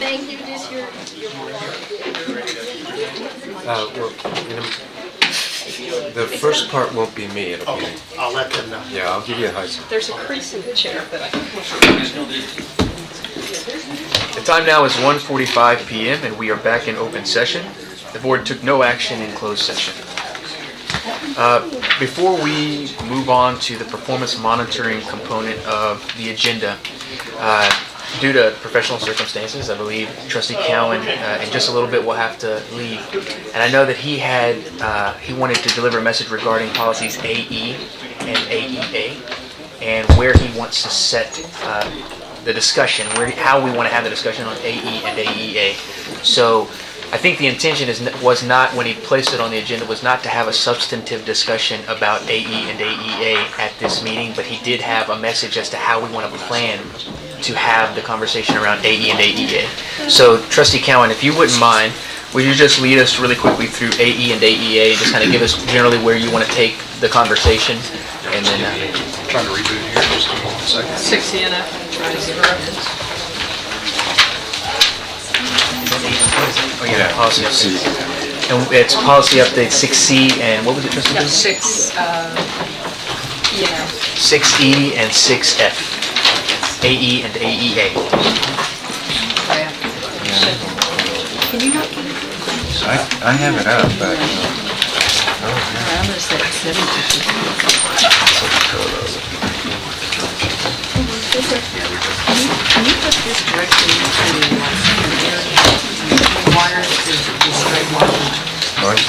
Thank you, just your The first part won't be me, it'll be... I'll let them know. Yeah, I'll give you a high sign. There's a crease in the chair that I can push. The time now is 1:45 p.m. and we are back in open session. The board took no action in closed session. Before we move on to the performance monitoring component of the agenda, due to professional circumstances, I believe Trustee Cowan in just a little bit will have to leave. And I know that he wanted to deliver a message regarding policies AE and AEA and where he wants to set the discussion, how we want to have the discussion on AE and AEA. So I think the intention was not, when he placed it on the agenda, was not to have a substantive discussion about AE and AEA at this meeting, but he did have a message as to how we want to plan to have the conversation around AE and AEA. So, Trustee Cowan, if you wouldn't mind, would you just lead us really quickly through AE and AEA and just kind of give us generally where you want to take the conversation, and then... I'm trying to reboot here, just give me 1 second. 6 ENF, trying to give a reference. Oh yeah, policy update. And it's policy update 6C and what was it, Trustee? No, 6 ENF. 6E and 6F. AE and AEA. Can you not? I have it up, but... I'm going to say 750. Can you put this directly into the wires to the straight wire? Mine's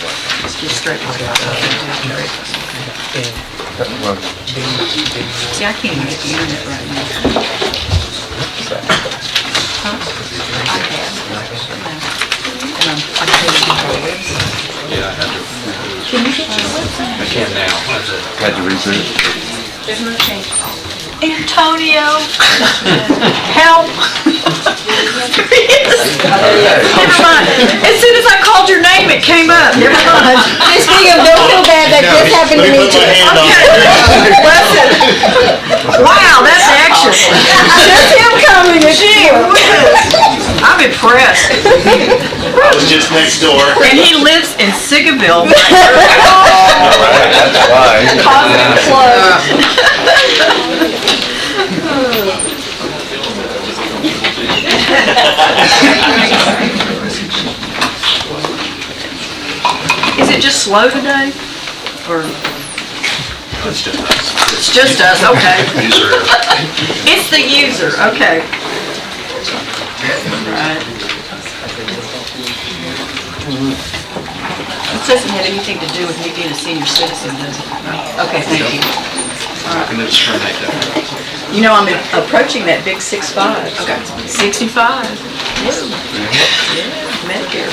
like It's just straight wire. See, I can't even get the internet right now. Huh? I have. And I'm taking control this. Yeah, I had to. Can you get your website? I can now. had to reboot. There's no change. Antonio! Help! Never mind. As soon as I called your name, it came up. Never mind. Speaking of, don't feel bad, that just happened to me too. Okay. Listen. Wow, that's action. Just him coming, it's Gee whiz. I'm impressed. I was just next door. And he lives in Sigaville. That's why. Positive plug. Is it just slow today? Or It's just us. it's just us, okay. User error. It's the user, okay. Right. It doesn't have anything to do with me being a senior citizen, does it? Okay, thank you. And then just terminate that. You know, I'm approaching that big 65. Okay. 65. Yeah, Medicare.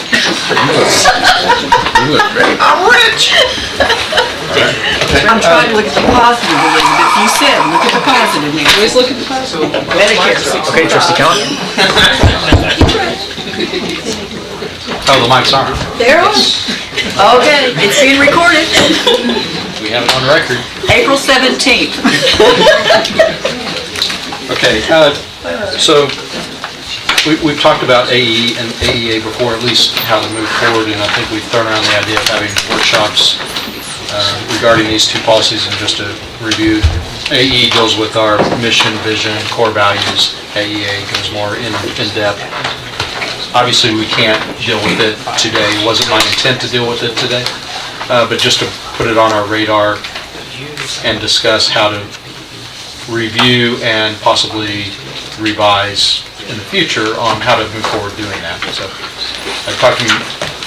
You look great. I'm rich! I'm trying to look at the positive, Elizabeth. You said, look at the positive. Always look at the positive. Medicare. Okay, Trustee Cowan? Oh, the mic's on. There it is. Okay, it's being recorded. We have it on record. April 17th. Okay, so we've talked about AE and AEA before, at least how to move forward, and I think we've thrown around the idea of having workshops regarding these two policies. And just to review, AE deals with our mission, vision, core values. AEA goes more in depth. Obviously, we can't deal with it today. It wasn't my intent to deal with it today, but just to put it on our radar and discuss how to review and possibly revise in the future on how to move forward doing that. So I talked to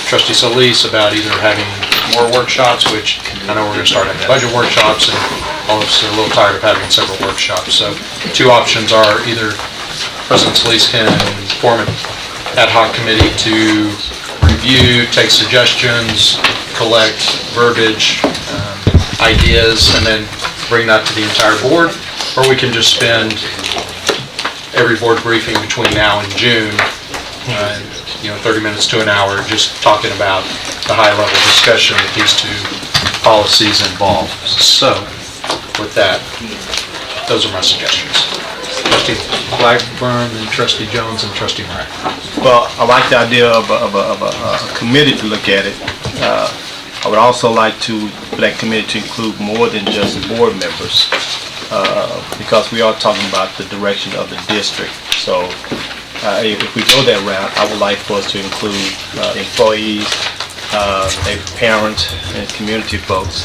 Trustee Solis about either having more workshops, which I know we're going to start having budget workshops, and all of us are a little tired of having several workshops. So two options are either President Solis can form an ad hoc committee to review, take suggestions, collect verbiage, ideas, and then bring that to the entire board, or we can just spend every board briefing between now and June, 30 minutes to an hour, just talking about the high-level discussion that these two policies involve. So, with that, those are my suggestions. trustee Blackburn, then trustee Jones, and trustee Moran. Well, I like the idea of a committee to look at it. I would also like for that committee to include more than just board members, because we are talking about the direction of the district. So if we go that route, I would like for us to include employees, parents, and community folks.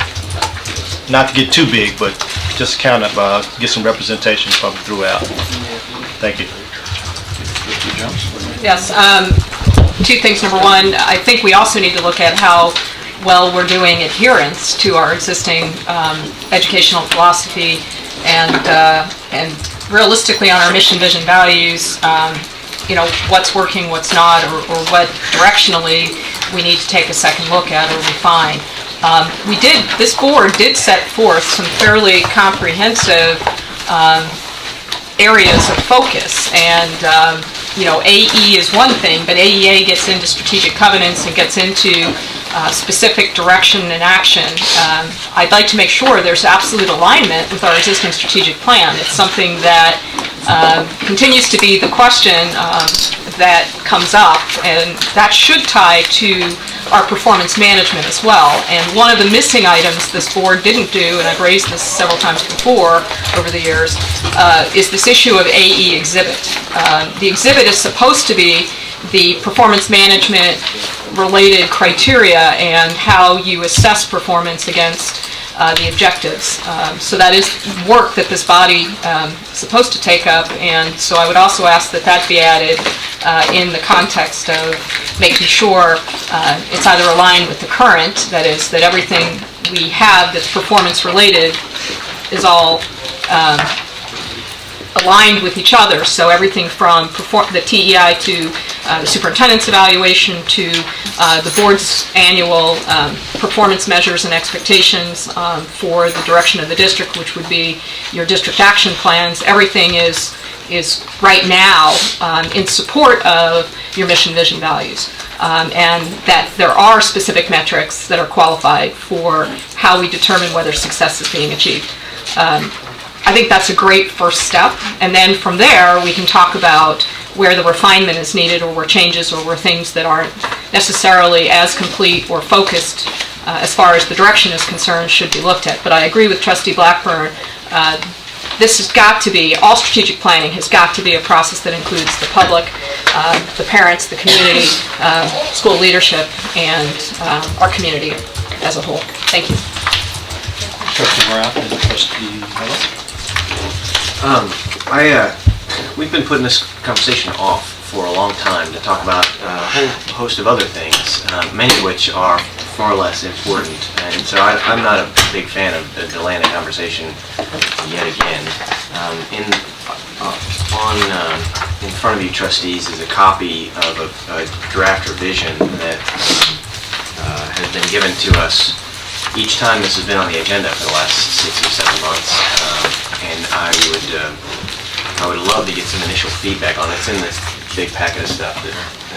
Not to get too big, but just kind of get some representation from throughout. Thank you. Trustee Jones? Yes, two things. Number one, I think we also need to look at how well we're doing adherence to our existing educational philosophy and realistically on our mission, vision, values, what's working, what's not, or what directionally we need to take a second look at or refine. This board did set forth some fairly comprehensive areas of focus, and AE is one thing, but AEA gets into strategic covenants and gets into specific direction and action. I'd like to make sure there's absolute alignment with our existing strategic plan. It's something that continues to be the question that comes up, and that should tie to our performance management as well. And one of the missing items this board didn't do, and I've raised this several times before over the years, is this issue of AE exhibit. The exhibit is supposed to be the performance management related criteria and how you assess performance against the objectives. So that is work that this body is supposed to take up, and so I would also ask that that be added in the context of making sure it's either aligned with the current, that is, that everything we have that's performance related is all aligned with each other. So everything from the TEI to the superintendent's evaluation to the board's annual performance measures and expectations for the direction of the district, which would be your district action plans. Everything is right now in support of your mission, vision, values. And that there are specific metrics that are qualified for how we determine whether success is being achieved. I think that's a great first step, and then from there we can talk about where the refinement is needed, or where changes, or where things that aren't necessarily as complete or focused as far as the direction is concerned should be looked at. But I agree with Trustee Blackburn. This has got to be, all strategic planning has got to be a process that includes the public, the parents, the community, school leadership, and our community as a whole. Thank you. Trustee Moran and trustee Miller? We've been putting this conversation off for a long time to talk about a whole host of other things, many of which are far less important. And so I'm not a big fan of delaying the conversation yet again. In front of you, trustees, is a copy of a draft revision that has been given to us each time this has been on the agenda for the last 6 or 7 months. And I would love to get some initial feedback on it. It's in this big packet of stuff that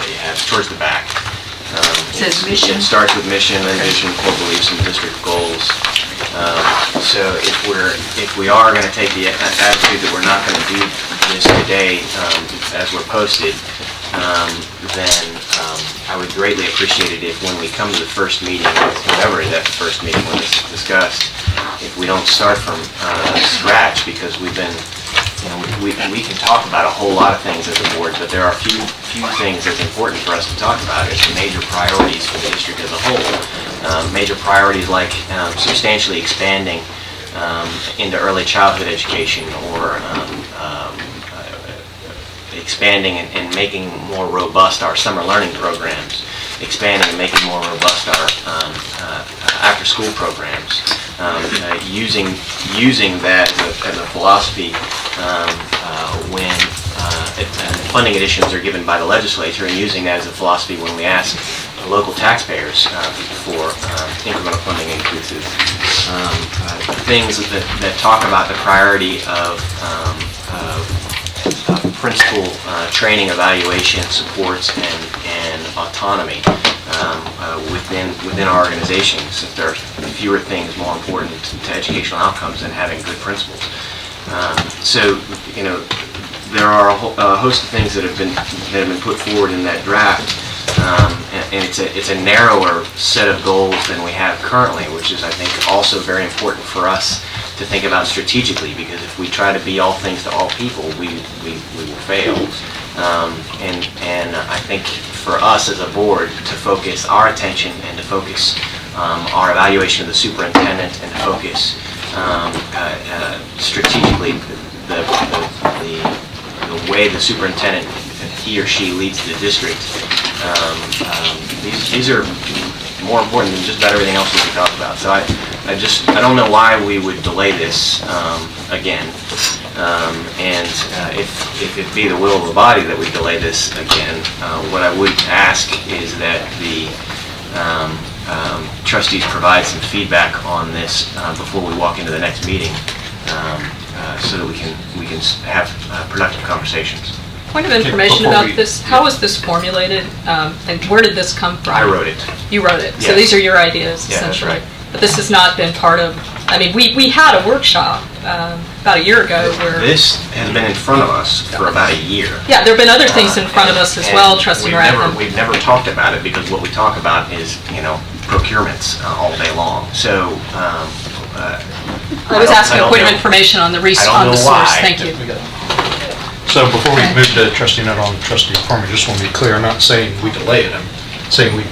you have towards the back. It says mission. It starts with mission, then vision, core beliefs, and district goals. So if we are going to take the attitude that we're not going to do this today as we're posted, then I would greatly appreciate it if when we come to the first meeting, whoever is at the first meeting when this is discussed, if we don't start from scratch, because we've been, we can talk about a whole lot of things as a board, but there are a few things that's important for us to talk about. It's the major priorities for the district as a whole. Major priorities like substantially expanding into early childhood education, or expanding and making more robust our summer learning programs, expanding and making more robust our after-school programs, using that as a philosophy when funding additions are given by the legislature, and using that as a philosophy when we ask local taxpayers for incremental funding increases. Things that talk about the priority of principal training, evaluation, supports, and autonomy within our organizations. If there are fewer things more important to educational outcomes than having good principals. So, there are a host of things that have been put forward in that draft, and it's a narrower set of goals than we have currently, which is, I think, also very important for us to think about strategically, because if we try to be all things to all people, we will fail. And I think for us as a board to focus our attention and to focus our evaluation of the superintendent and to focus strategically the way the superintendent, he or she leads the district, these are more important than just about everything else we can talk about. So I don't know why we would delay this again. And if it be the will of the body that we delay this again, what I would ask is that the trustees provide some feedback on this before we walk into the next meeting, so that we can have productive conversations. Point of information about this, how was this formulated, and where did this come from? I wrote it. You wrote it, so Yes. these are your ideas, Yeah, that's essentially. right. But this has not been part of, I mean, we had a workshop about a year ago where... This has been in front of us for about a year. Yeah, there have been other things in front of us as well, Trustee Moran. We've never talked about it, because what we talk about is, procurements all day long. So, I was asking a don't point of know. information on the I don't on the know source, why. thank you. So before we move to trustee Nuttall and trustee Farmer, just want to be clear, I'm not saying we delay it, I'm saying we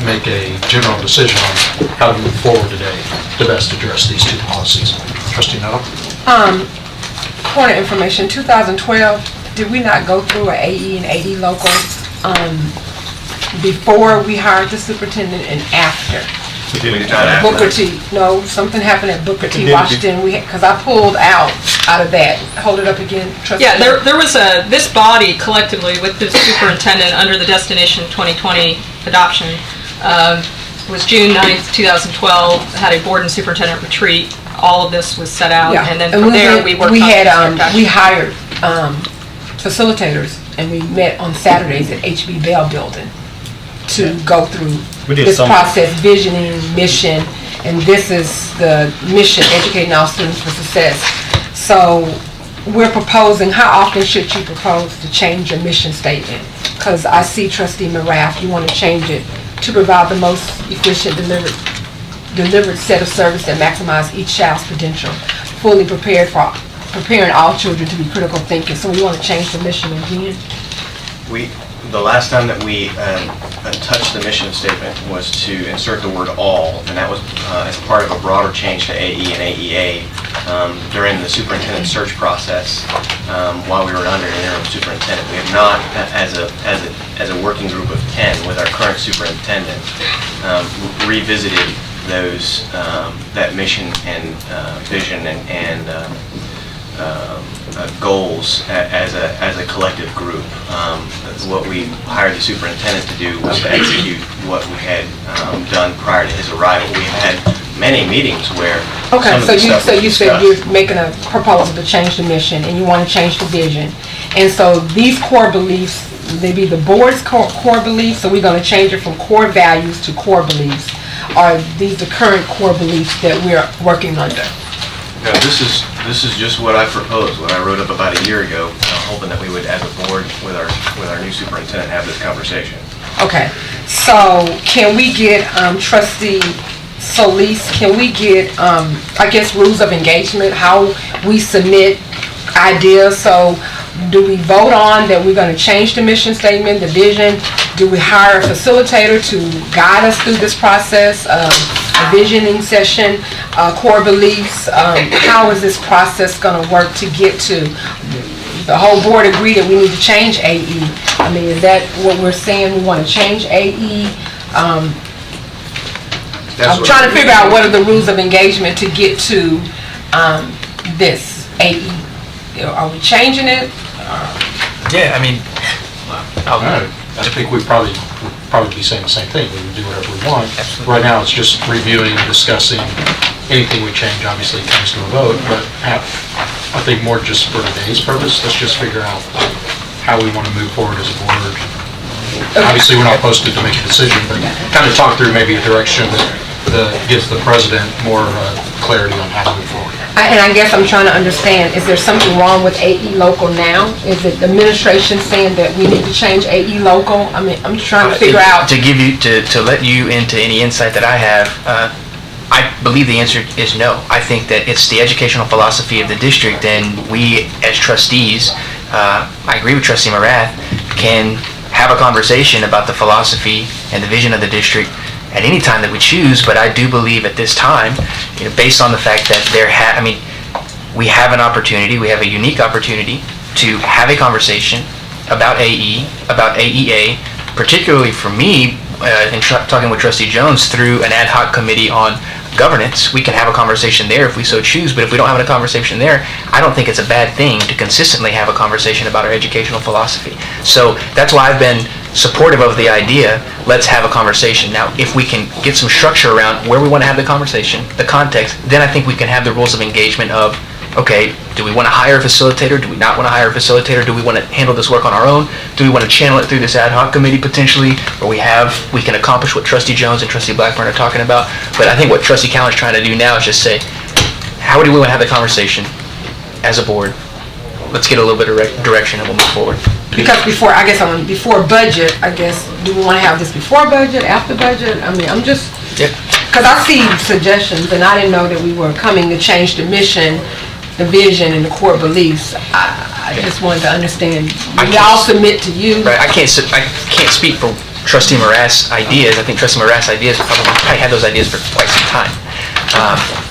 make a general decision on how to move forward today to best address these two policies. Trustee Nuttall? Point of information, 2012, did we not go through an AE and AD local before we hired the superintendent and after? We did not have Booker that. T, no, something happened at Booker T, Did- Washington, because I pulled out of that. Hold it up again, trustee. Yeah, there was this body collectively with the superintendent under the Destination 2020 adoption, was June 9th, 2012, had a board and superintendent retreat. All of this was set out, Yeah. and then from there, we worked on We had, district action. we hired facilitators, and we met on Saturdays at HB Bell Building to go through We did this some- process, visioning, mission, and this is the mission, educating all students for success. So we're proposing, how often should you propose to change your mission statement? Because I see trustee Marath, you want to change it to provide the most efficient delivered set of service that maximize each child's potential, fully prepared for preparing all children to be critical thinking. So we want to change the mission again. The last time that we touched the mission statement was to insert the word all, and that was as part of a broader change to AE and AEA during the superintendent search process while we were under an interim superintendent. We have not, as a working group of 10 with our current superintendent, revisited those that mission and vision and goals as a collective group. What we hired the superintendent to do was to execute what we had done prior to his arrival. We had many meetings where Okay, some of so the stuff was you said discussed. you're making a proposal to change the mission and you want to change the vision. And so these core beliefs, they be the board's core beliefs, so we're going to change it from core values to core beliefs. Are these the current core beliefs that we're working under? No, this is just what I proposed, what I wrote up about a year ago, hoping that we would, as a board, with our new superintendent, have this conversation. Okay, so can we get trustee Solis, can we get, I guess, rules of engagement, how we submit ideas? So do we vote on that we're going to change the mission statement, the vision? Do we hire a facilitator to guide us through this process? A visioning session, core beliefs? How is this process going to work to get to? The whole board agree that we need to change AE. I mean, is that what we're saying? We want to change AE? I'm trying to figure out what are the rules of engagement to get to this AE. Are we changing it? Yeah, I mean, I think we'd probably be saying the same thing. We would do whatever we want. Absolutely. Right now, it's just reviewing, discussing. Anything we change obviously comes to a vote, but I think more just for today's purpose, let's just figure out how we want to move forward as a board. Obviously, we're not posted to make a decision, but kind of talk through maybe a direction that gives the president more clarity on how to move forward. And I guess I'm trying to understand, is there something wrong with AE local now? Is it the administration saying that we need to change AE local? I mean, I'm just trying to figure out. To give you, to let you into any insight that I have, I believe the answer is no. I think that it's the educational philosophy of the district, and we as trustees, I agree with Trustee Morath, can have a conversation about the philosophy and the vision of the district at any time that we choose, but I do believe at this time, based on the fact that we have an opportunity, we have a unique opportunity to have a conversation about AE, about AEA, particularly for me, in talking with Trustee Jones through an ad hoc committee on governance. We can have a conversation there if we so choose, but if we don't have a conversation there, I don't think it's a bad thing to consistently have a conversation about our educational philosophy. So that's why I've been supportive of the idea, let's have a conversation. Now, if we can get some structure around where we want to have the conversation, the context, then I think we can have the rules of engagement of, okay, do we want to hire a facilitator? Do we not want to hire a facilitator? Do we want to handle this work on our own? Do we want to channel it through this ad hoc committee potentially, where we can accomplish what Trustee Jones and Trustee Blackburn are talking about? But I think what Trustee Cowan is trying to do now is just say, how do we want to have the conversation as a board? Let's get a little bit of direction and we'll move forward. Because before budget, I guess, do we want to have this before budget, after budget? I mean, I'm just, because I see suggestions, and I didn't know that we were coming to change the mission, the vision, and the core beliefs. I just wanted to understand. We all submit to you. Right. I can't speak for Trustee Morath's ideas. I think Trustee Morath's ideas probably had those ideas for quite some time.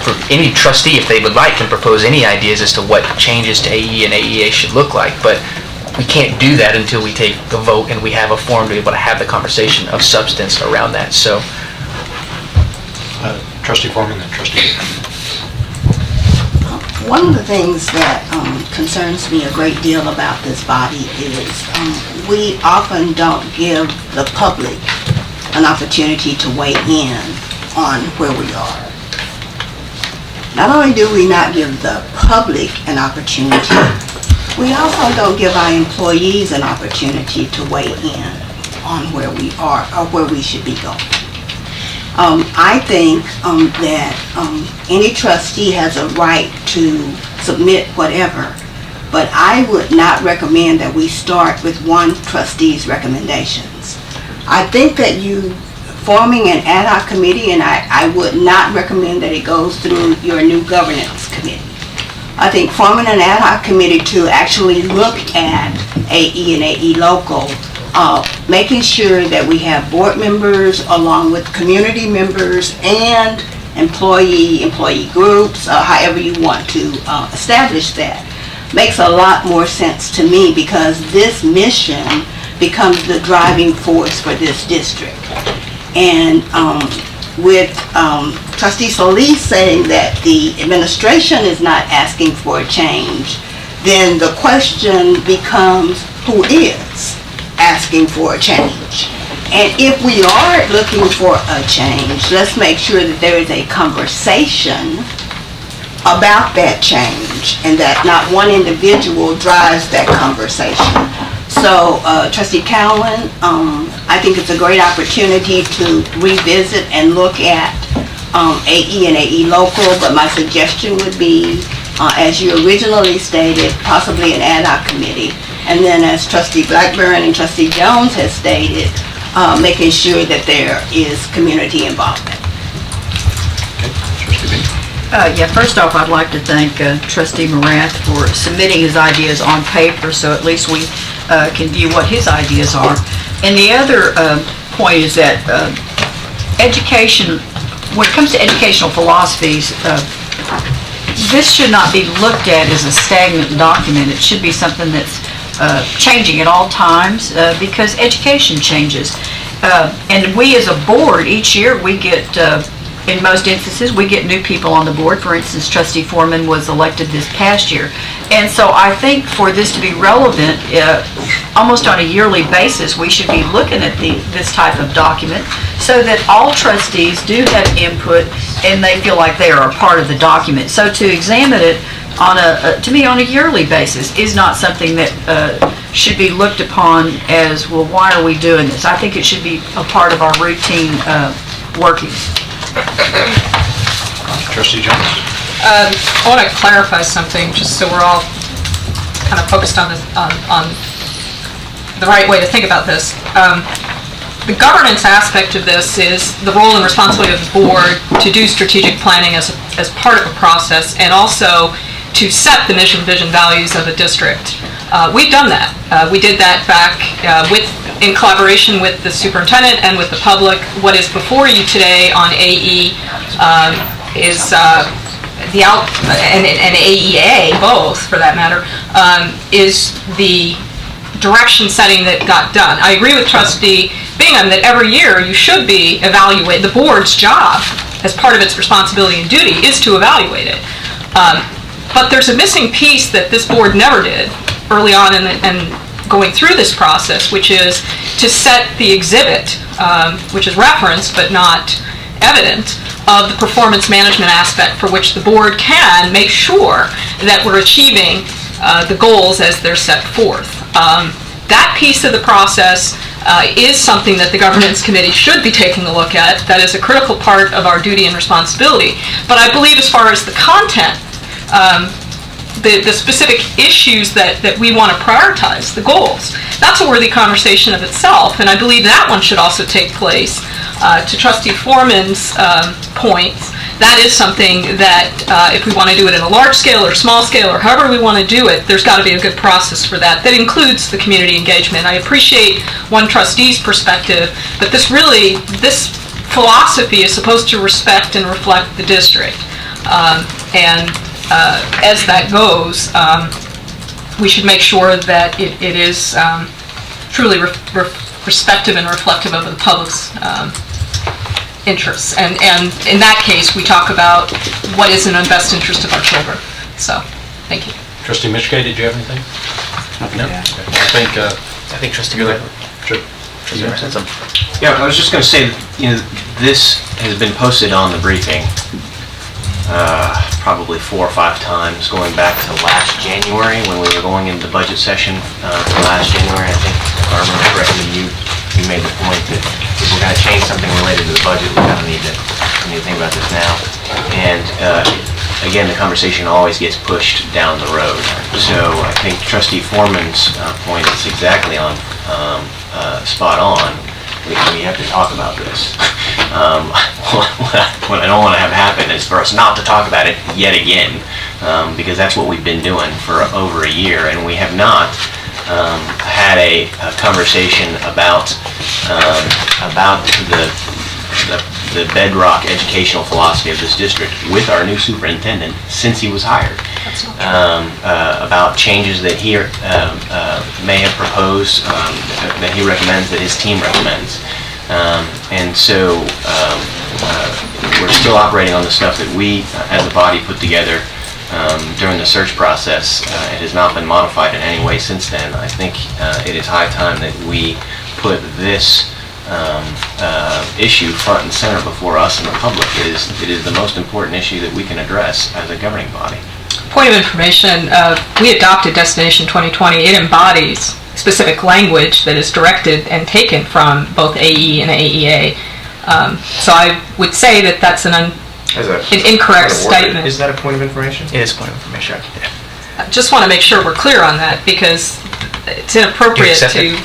For any trustee, if they would like, can propose any ideas as to what changes to AE and AEA should look like, but we can't do that until we take the vote and we have a forum to be able to have the conversation of substance around that. So, Trustee Foreman and Trustee. One of the things that concerns me a great deal about this body is we often don't give the public an opportunity to weigh in on where we are. Not only do we not give the public an opportunity, we also don't give our employees an opportunity to weigh in on where we are or where we should be going. I think that any trustee has a right to submit whatever, but I would not recommend that we start with one trustee's recommendations. I think that you forming an ad hoc committee, and I would not recommend that it goes through your new governance committee. I think forming an ad hoc committee to actually look at AE and AE local, making sure that we have board members along with community members and employee groups, however you want to establish that, makes a lot more sense to me, because this mission becomes the driving force for this district. And with Trustee Solis saying that the administration is not asking for a change, then the question becomes, who is asking for a change? And if we are looking for a change, let's make sure that there is a conversation about that change and that not one individual drives that conversation. So, Trustee Cowan, I think it's a great opportunity to revisit and look at AE and AE local, but my suggestion would be, as you originally stated, possibly an ad hoc committee. And then as Trustee Blackburn and Trustee Jones has stated, making sure that there is community involvement. Yeah, first off, I'd like to thank Trustee Morath for submitting his ideas on paper, so at least we can view what his ideas are. And the other point is that education, when it comes to educational philosophies, this should not be looked at as a stagnant document. It should be something that's changing at all times, because education changes. And we as a board, each year we get, in most instances, we get new people on the board. For instance, Trustee Foreman was elected this past year. And so I think for this to be relevant, almost on a yearly basis, we should be looking at this type of document so that all trustees do have input and they feel like they are a part of the document. So to examine it to me on a yearly basis is not something that should be looked upon as, well, why are we doing this? I think it should be a part of our routine working. Trustee Jones? I want to clarify something, just so we're all kind of focused on the right way to think about this. The governance aspect of this is the role and responsibility of the board to do strategic planning as part of a process, and also to set the mission, vision, values of a district. We've done that. We did that back in collaboration with the superintendent and with the public. What is before you today on AE is and AEA, both for that matter, is the direction setting that got done. I agree with Trustee Bingham that every year you should be evaluating. The board's job, as part of its responsibility and duty, is to evaluate it. But there's a missing piece that this board never did early on and going through this process, which is to set the exhibit, which is referenced but not evident, of the performance management aspect for which the board can make sure that we're achieving the goals as they're set forth. That piece of the process is something that the governance committee should be taking a look at. That is a critical part of our duty and responsibility. But I believe as far as the content, the specific issues that we want to prioritize, the goals, that's a worthy conversation of itself, and I believe that one should also take place. To Trustee Foreman's points, that is something that if we want to do it in a large scale or small scale or however we want to do it, there's got to be a good process for that. That includes the community engagement. I appreciate one trustee's perspective, but this philosophy is supposed to respect and reflect the district. As that goes, we should make sure that it is truly respective and reflective of the public's interests. And in that case, we talk about what is in the best interest of our children. So, thank you. Trustee Mitchkay, did you have anything? No? Okay. I think Trustee Miller. Sure. Trustee Miller said something. Yeah, I was just going to say, this has been posted on the briefing probably 4 or 5 times, going back to last January when we were going into the budget session for last January. I think, if I remember correctly, you made the point that if we're going to change something related to the budget, we kind of need to think about this now. And again, the conversation always gets pushed down the road. So I think Trustee Foreman's point is exactly on spot on. We have to talk about this. What I don't want to have happen is for us not to talk about it yet again, because that's what we've been doing for over a year, and we have not had a conversation about the bedrock educational philosophy of this district with our new superintendent since he was hired. About changes that he may have proposed, that he recommends, that his team recommends. And so we're still operating on the stuff that we as a body put together during the search process. It has not been modified in any way since then. I think it is high time that we put this issue front and center before us and the public. It is the most important issue that we can address as a governing body. Point of information, we adopted Destination 2020. It embodies specific language that is directed and taken from both AE and AEA. So I would say that that's an incorrect statement. Is that a point of information? It is a point of information. Yeah. I just want to make sure we're clear on that, because it's inappropriate to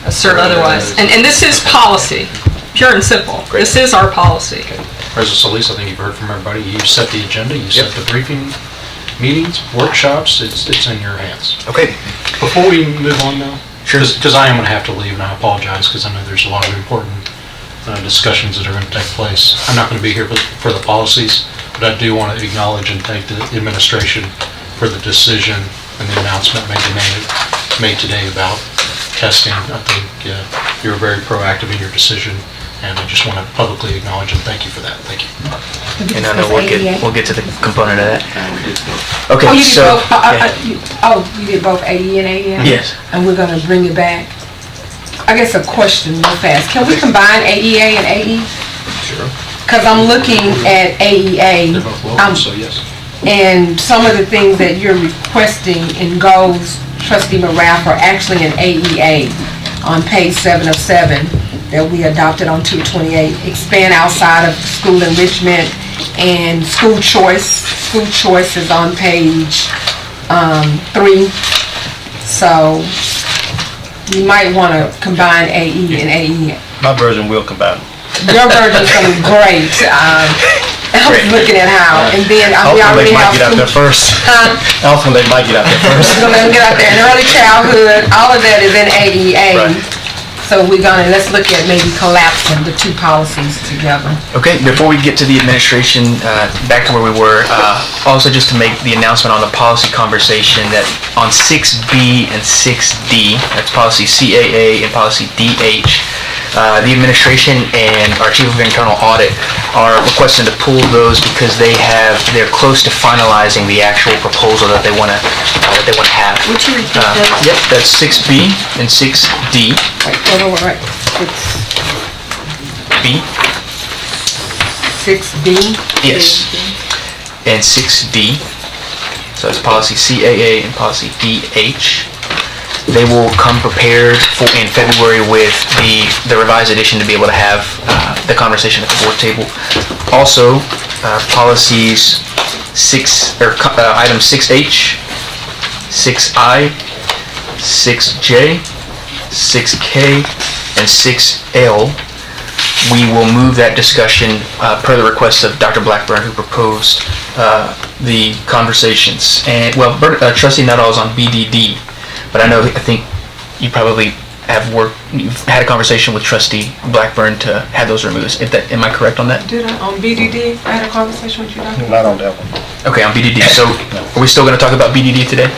assert otherwise. And this is policy, pure and simple. Great. This is our policy. Okay. President Solis, I think you've heard from everybody. You set the agenda, you set the briefing, meetings, workshops, it's in your hands. Okay. Before we move on now, Sure. because I am going to have to leave, and I apologize, because I know there's a lot of important discussions that are going to take place. I'm not going to be here for the policies, but I do want to acknowledge and thank the administration for the decision and the announcement made today about testing. I think you were very proactive in your decision, and I just want to publicly acknowledge and thank you for that. Thank you. And I know we'll get to the component of that. Okay, Oh, you did so both, you did both AE and AEA? yes. And we're gonna bring it back. I guess a question real fast. Can we combine AEA and AE? Sure. Because I'm looking at AEA. They're both local, so yes. And some of the things that you're requesting in goals, Trustee Morath, are actually in AEA on page 7 of 7 that we adopted on 2/28. Expand outside of school enrichment and school choice. School choice is on page 3. So you might want to combine AE and AE. My version will combine. Your version's going to be great. I was looking at how, and then we already They might have get out there first. Also, they might get out there first. We're gonna get out there in early childhood. All of that is in AEA. Right. So let's look at maybe collapsing the two policies together. Okay, before we get to the administration, back to where we were, also just to make the announcement on the policy conversation that on 6B and 6D, that's policy CAA and policy DH, the administration and our chief of internal audit are requesting to pull those because they're close to finalizing the actual proposal that they want to have. Would you repeat those? Yep, that's 6B and 6D. Right. B? 6B. Yes. And 6D. So it's policy CAA and policy DH. They will come prepared in February with the revised edition to be able to have the conversation at the board table. Also, policies items 6H, 6I, 6J, 6K, and 6L. We will move that discussion per the request of Dr. Blackburn, who proposed the conversations. And Trustee Nuttall is on BDD. But I think you probably you've had a conversation with Trustee Blackburn to have those removed. Am I correct on that? Did I? On BDD, I had a conversation with you, Dr. Not on that one. Okay, on BDD. So are we still going to talk about BDD today?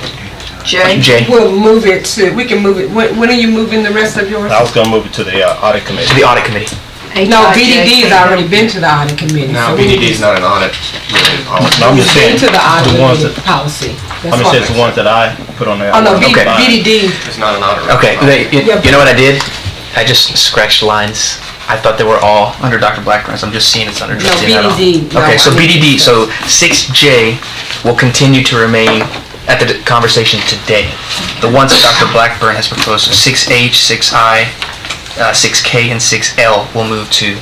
J? We'll move it we can move it. When are you moving the rest of yours? I was going to move it to the audit committee. To the audit committee. No, BDD has already been to the audit committee. No, so we BDD is not an audit related policy. No, I'm just saying, Been to the audit the ones committee that, policy. I'm just saying it's the ones that I put on there. Oh, no, Okay. BDD. It's not an audit. Okay, related you know what I did? I just scratched lines. I thought they were all under Dr. Blackburn, so I'm just seeing it's under No, Trustee Nuttall. BDD. Okay, so BDD, so 6J will continue to remain at the conversation today. The ones that Dr. Blackburn has proposed, so 6H, 6I, 6K, and 6L will move to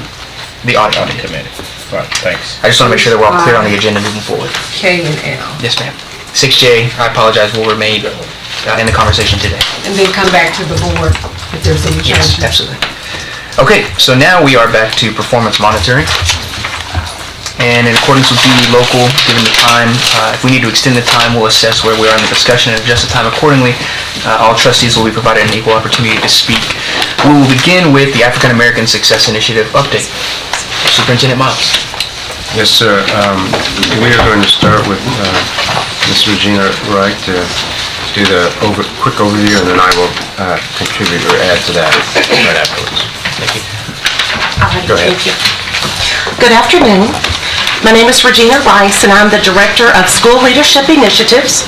the audit committee. Right, thanks. I just want to make sure that we're all clear on the agenda moving forward. K and L. Yes, ma'am. 6J, I apologize, will remain in the conversation today. And then come back to the board if there's any Yes, changes. absolutely. Okay, so now we are back to performance monitoring. And in accordance with the local, given the time, if we need to extend the time, we'll assess where we are in the discussion and adjust the time accordingly. All trustees will be provided an equal opportunity to speak. We will begin with the African American Success Initiative update. Superintendent Miles. Yes, sir. We are going to start with Ms. Regina Wright to do the quick overview, and then I will contribute or add to that right afterwards. Thank you. Go ahead. Thank you. Good afternoon. My name is Regina Rice, and I'm the Director of School Leadership Initiatives,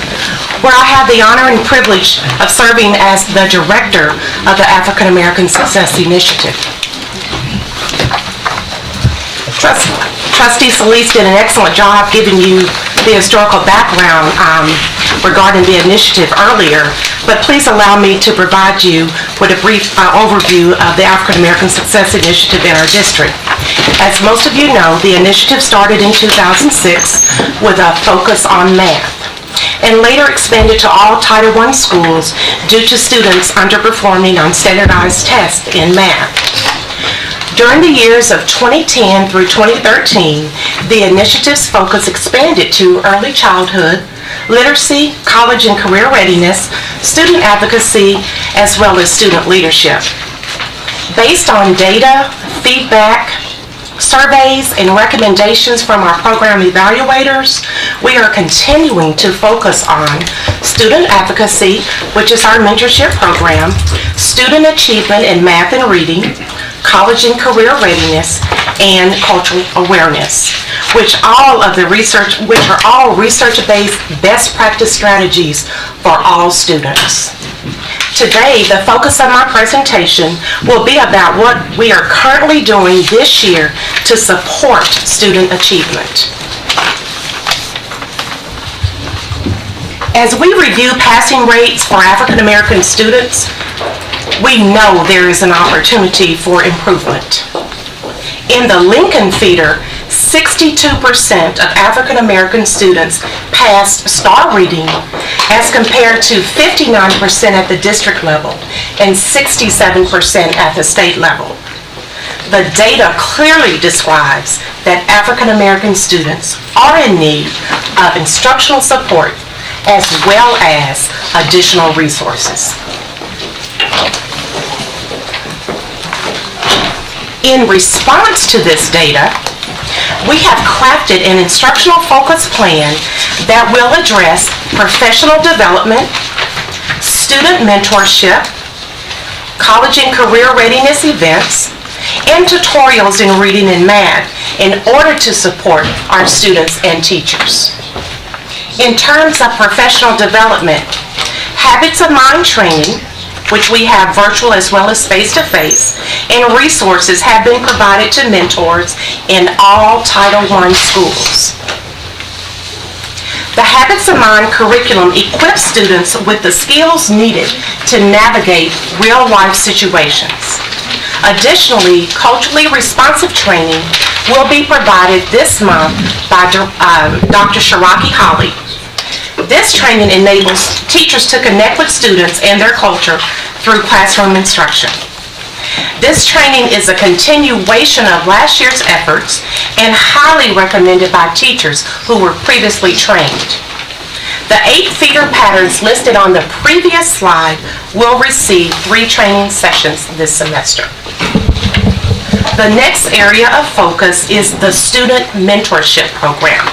where I have the honor and privilege of serving as the Director of the African American Success Initiative. Trustee Solis did an excellent job giving you the historical background regarding the initiative earlier, but please allow me to provide you with a brief overview of the African American Success Initiative in our district. As most of you know, the initiative started in 2006 with a focus on math, and later expanded to all Title I schools due to students underperforming on standardized tests in math. During the years of 2010 through 2013, the initiative's focus expanded to early childhood, literacy, college and career readiness, student advocacy, as well as student leadership. Based on data, feedback, surveys, and recommendations from our program evaluators, we are continuing to focus on student advocacy, which is our mentorship program, student achievement in math and reading, college and career readiness, and cultural awareness, which are all research-based best practice strategies for all students. Today, the focus of my presentation will be about what we are currently doing this year to support student achievement. As we review passing rates for African American students, we know there is an opportunity for improvement. In the Lincoln feeder, 62% of African American students passed STAR reading as compared to 59% at the district level and 67% at the state level. The data clearly describes that African American students are in need of instructional support as well as additional resources. In response to this data, we have crafted an instructional focus plan that will address professional development, student mentorship, college and career readiness events, and tutorials in reading and math in order to support our students and teachers. In terms of professional development, habits of mind training, which we have virtual as well as face-to-face, and resources have been provided to mentors in all Title I schools. The Habits of Mind curriculum equips students with the skills needed to navigate real-life situations. Additionally, culturally responsive training will be provided this month by Dr. Shiraki Holly. This training enables teachers to connect with students and their culture through classroom instruction. This training is a continuation of last year's efforts and highly recommended by teachers who were previously trained. The 8 feeder patterns listed on the previous slide will receive 3 training sessions this semester. The next area of focus is the Student Mentorship Program.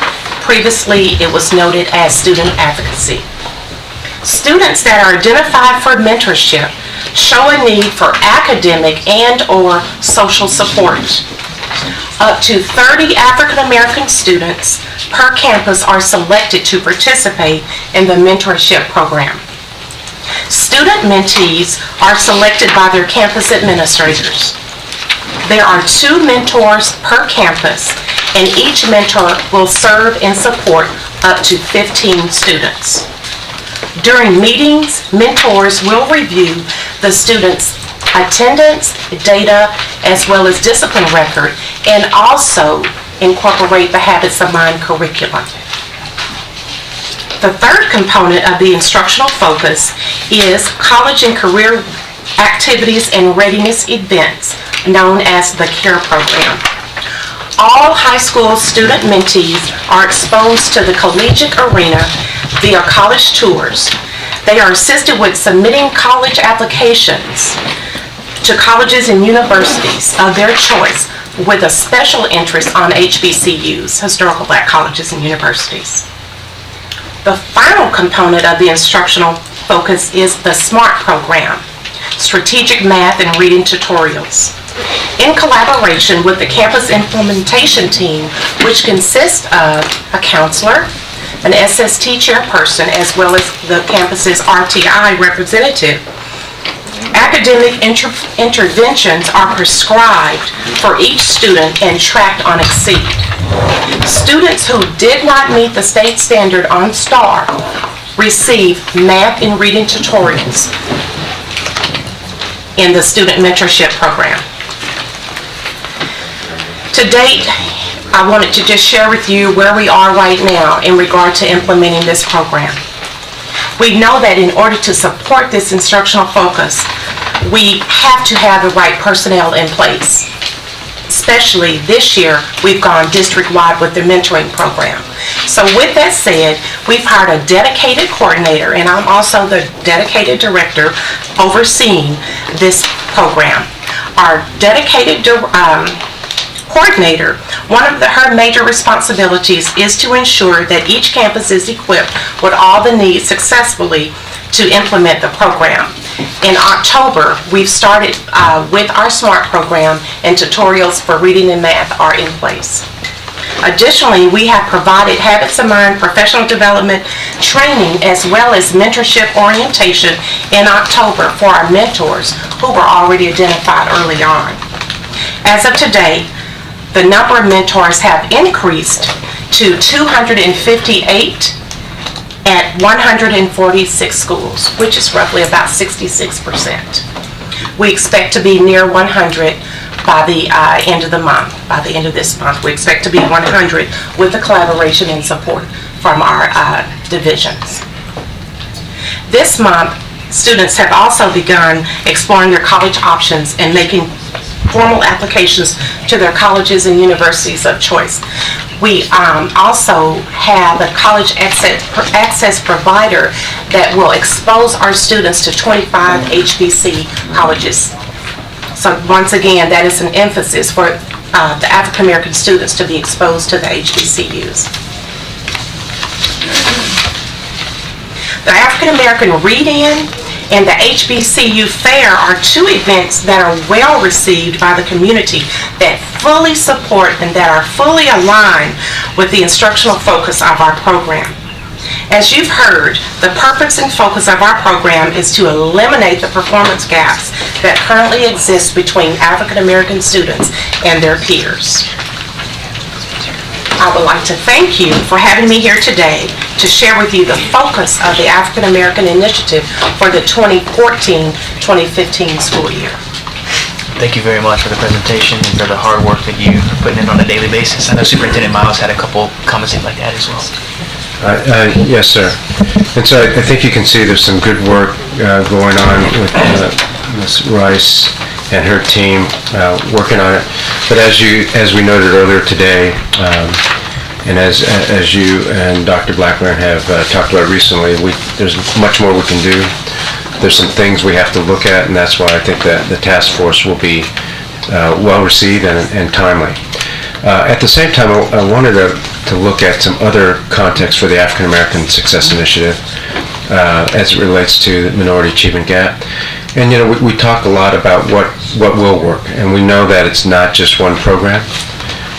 Previously, it was noted as student advocacy. Students that are identified for mentorship show a need for academic and/or social support. Up to 30 African American students per campus are selected to participate in the mentorship program. Student mentees are selected by their campus administrators. There are 2 mentors per campus, and each mentor will serve and support up to 15 students. During meetings, mentors will review the students' attendance, data, as well as discipline record, and also incorporate the Habits of Mind curriculum. The third component of the instructional focus is college and career activities and readiness events, known as the CARE program. All high school student mentees are exposed to the collegiate arena via college tours. They are assisted with submitting college applications to colleges and universities of their choice with a special interest on HBCUs, historical black colleges and universities. The final component of the instructional focus is the SMART program, strategic math and reading tutorials. In collaboration with the campus implementation team, which consists of a counselor, an SST chairperson, as well as the campus's RTI representative, academic interventions are prescribed for each student and tracked on Exceed. Students who did not meet the state standard on STAR receive math and reading tutorials in the student mentorship program. To date, I wanted to just share with you where we are right now in regard to implementing this program. We know that in order to support this instructional focus, we have to have the right personnel in place. Especially this year, we've gone district-wide with the mentoring program. So with that said, we've hired a dedicated coordinator, and I'm also the dedicated director overseeing this program. Our dedicated coordinator, one of her major responsibilities is to ensure that each campus is equipped with all the needs successfully to implement the program. In October, we've started with our SMART program, and tutorials for reading and math are in place. Additionally, we have provided Habits of Mind professional development training as well as mentorship orientation in October for our mentors who were already identified early on. As of today, the number of mentors have increased to 258 at 146 schools, which is roughly about 66%. We expect to be near 100 by the end of the month. By the end of this month, we expect to be 100 with the collaboration and support from our divisions. This month, students have also begun exploring their college options and making formal applications to their colleges and universities of choice. We also have a college access provider that will expose our students to 25 HBC colleges. So once again, that is an emphasis for the African American students to be exposed to the HBCUs. The African American Read-In and the HBCU Fair are two events that are well received by the community that fully support and that are fully aligned with the instructional focus of our program. As you've heard, the purpose and focus of our program is to eliminate the performance gaps that currently exist between African American students and their peers. I would like to thank you for having me here today to share with you the focus of the African American Initiative for the 2014-2015 school year. Thank you very much for the presentation and for the hard work that you are putting in on a daily basis. I know Superintendent Miles had a couple comments like that as well. Yes, sir. And so I think you can see there's some good work going on with Ms. Rice and her team working on it. But as we noted earlier today, and as you and Dr. Blackburn have talked about recently, there's much more we can do. There's some things we have to look at, and that's why I think that the task force will be well received and timely. At the same time, I wanted to look at some other context for the African American Success Initiative as it relates to the minority achievement gap. And we talk a lot about what will work, and we know that it's not just one program.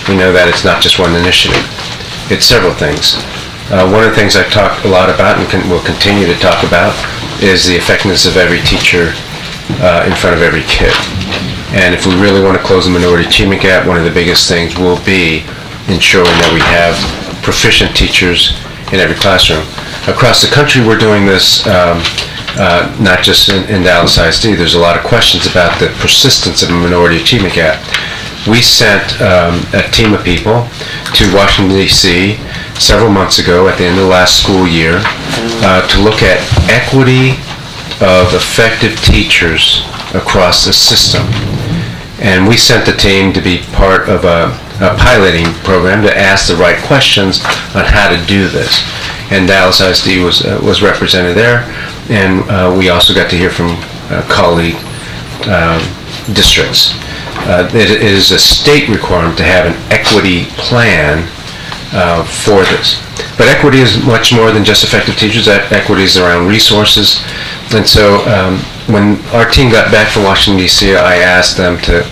We know that it's not just one initiative. It's several things. One of the things I've talked a lot about and will continue to talk about is the effectiveness of every teacher in front of every kid. And if we really want to close the minority achievement gap, one of the biggest things will be ensuring that we have proficient teachers in every classroom. Across the country, we're doing this not just in Dallas ISD. There's a lot of questions about the persistence of a minority achievement gap. We sent a team of people to Washington, D.C. several months ago at the end of the last school year to look at equity of effective teachers across the system. And we sent the team to be part of a piloting program to ask the right questions on how to do this. And Dallas ISD was represented there, and we also got to hear from colleague districts. It is a state requirement to have an equity plan for this. But equity is much more than just effective teachers. Equity is around resources. And so when our team got back from Washington, D.C., I asked the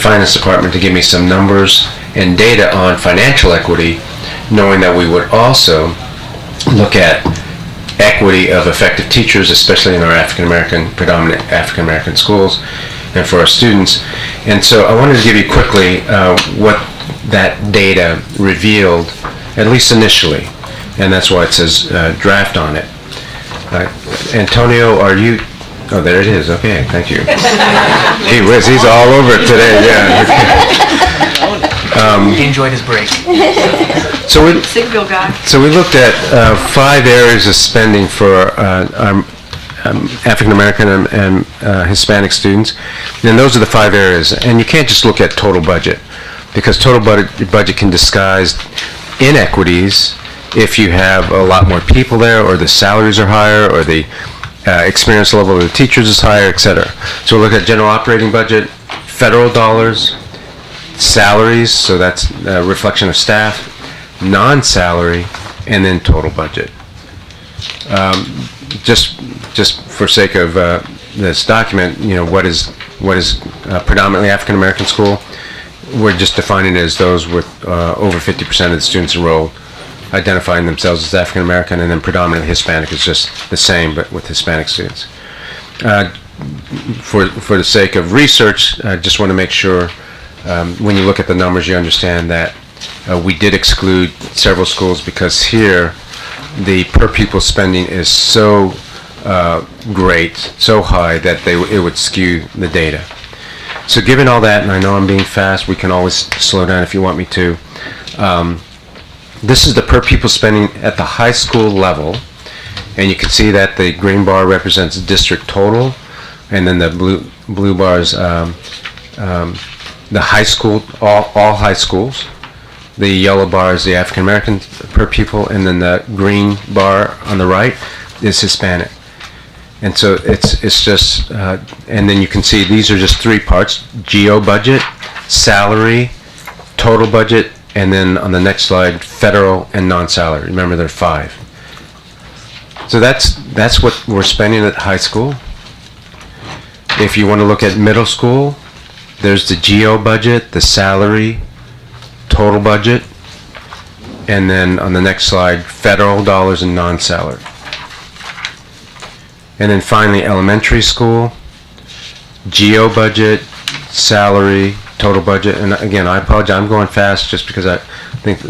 finance department to give me some numbers and data on financial equity, knowing that we would also look at equity of effective teachers, especially in our predominant African American schools, and for our students. And so I wanted to give you quickly what that data revealed, at least initially, and that's why it says draft on it. Antonio, are you? Oh, there it is. Okay, thank you. Gee whiz, he's all over it today. Yeah. He enjoyed his break. Signal guy. So we looked at 5 areas of spending for our African American and Hispanic students, and those are the 5 areas. And you can't just look at total budget, because total budget can disguise inequities if you have a lot more people there, or the salaries are higher, or the experience level of the teachers is higher, etc. So we'll look at general operating budget, federal dollars, salaries, so that's a reflection of staff, non-salary, and then total budget. Just for sake of this document, what is predominantly African American school? We're just defining it as those with over 50% of the students enrolled identifying themselves as African American, and then predominantly Hispanic is just the same, but with Hispanic students. For the sake of research, I just want to make sure when you look at the numbers, you understand that we did exclude several schools because here the per pupil spending is so great, so high that it would skew the data. So given all that, and I know I'm being fast, we can always slow down if you want me to. This is the per pupil spending at the high school level, and you can see that the green bar represents district total, and then the blue bars the high school, all high schools. The yellow bar is the African American per pupil, and then the green bar on the right is Hispanic. And so it's just, and then you can see these are just three parts: GO budget, salary, total budget, and then on the next slide, federal and non-salary. Remember, there are 5. So that's what we're spending at high school. If you want to look at middle school, there's the GO budget, the salary, total budget, and then on the next slide, federal dollars and non-salary. And then finally, elementary school, GO budget, salary, total budget. And again, I apologize, I'm going fast just because I think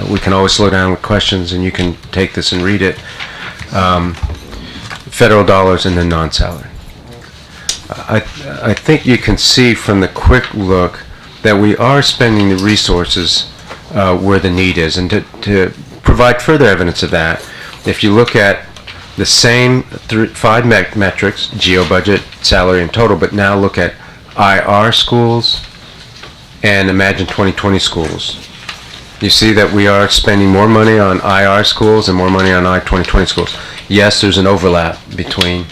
we can always slow down with questions and you can take this and read it. Federal dollars and then non-salary. I think you can see from the quick look that we are spending the resources where the need is. And to provide further evidence of that, if you look at the same 5 metrics, GO budget, salary, and total, but now look at IR schools and Imagine 2020 schools. You see that we are spending more money on IR schools and more money on I-2020 schools. Yes, there's an overlap between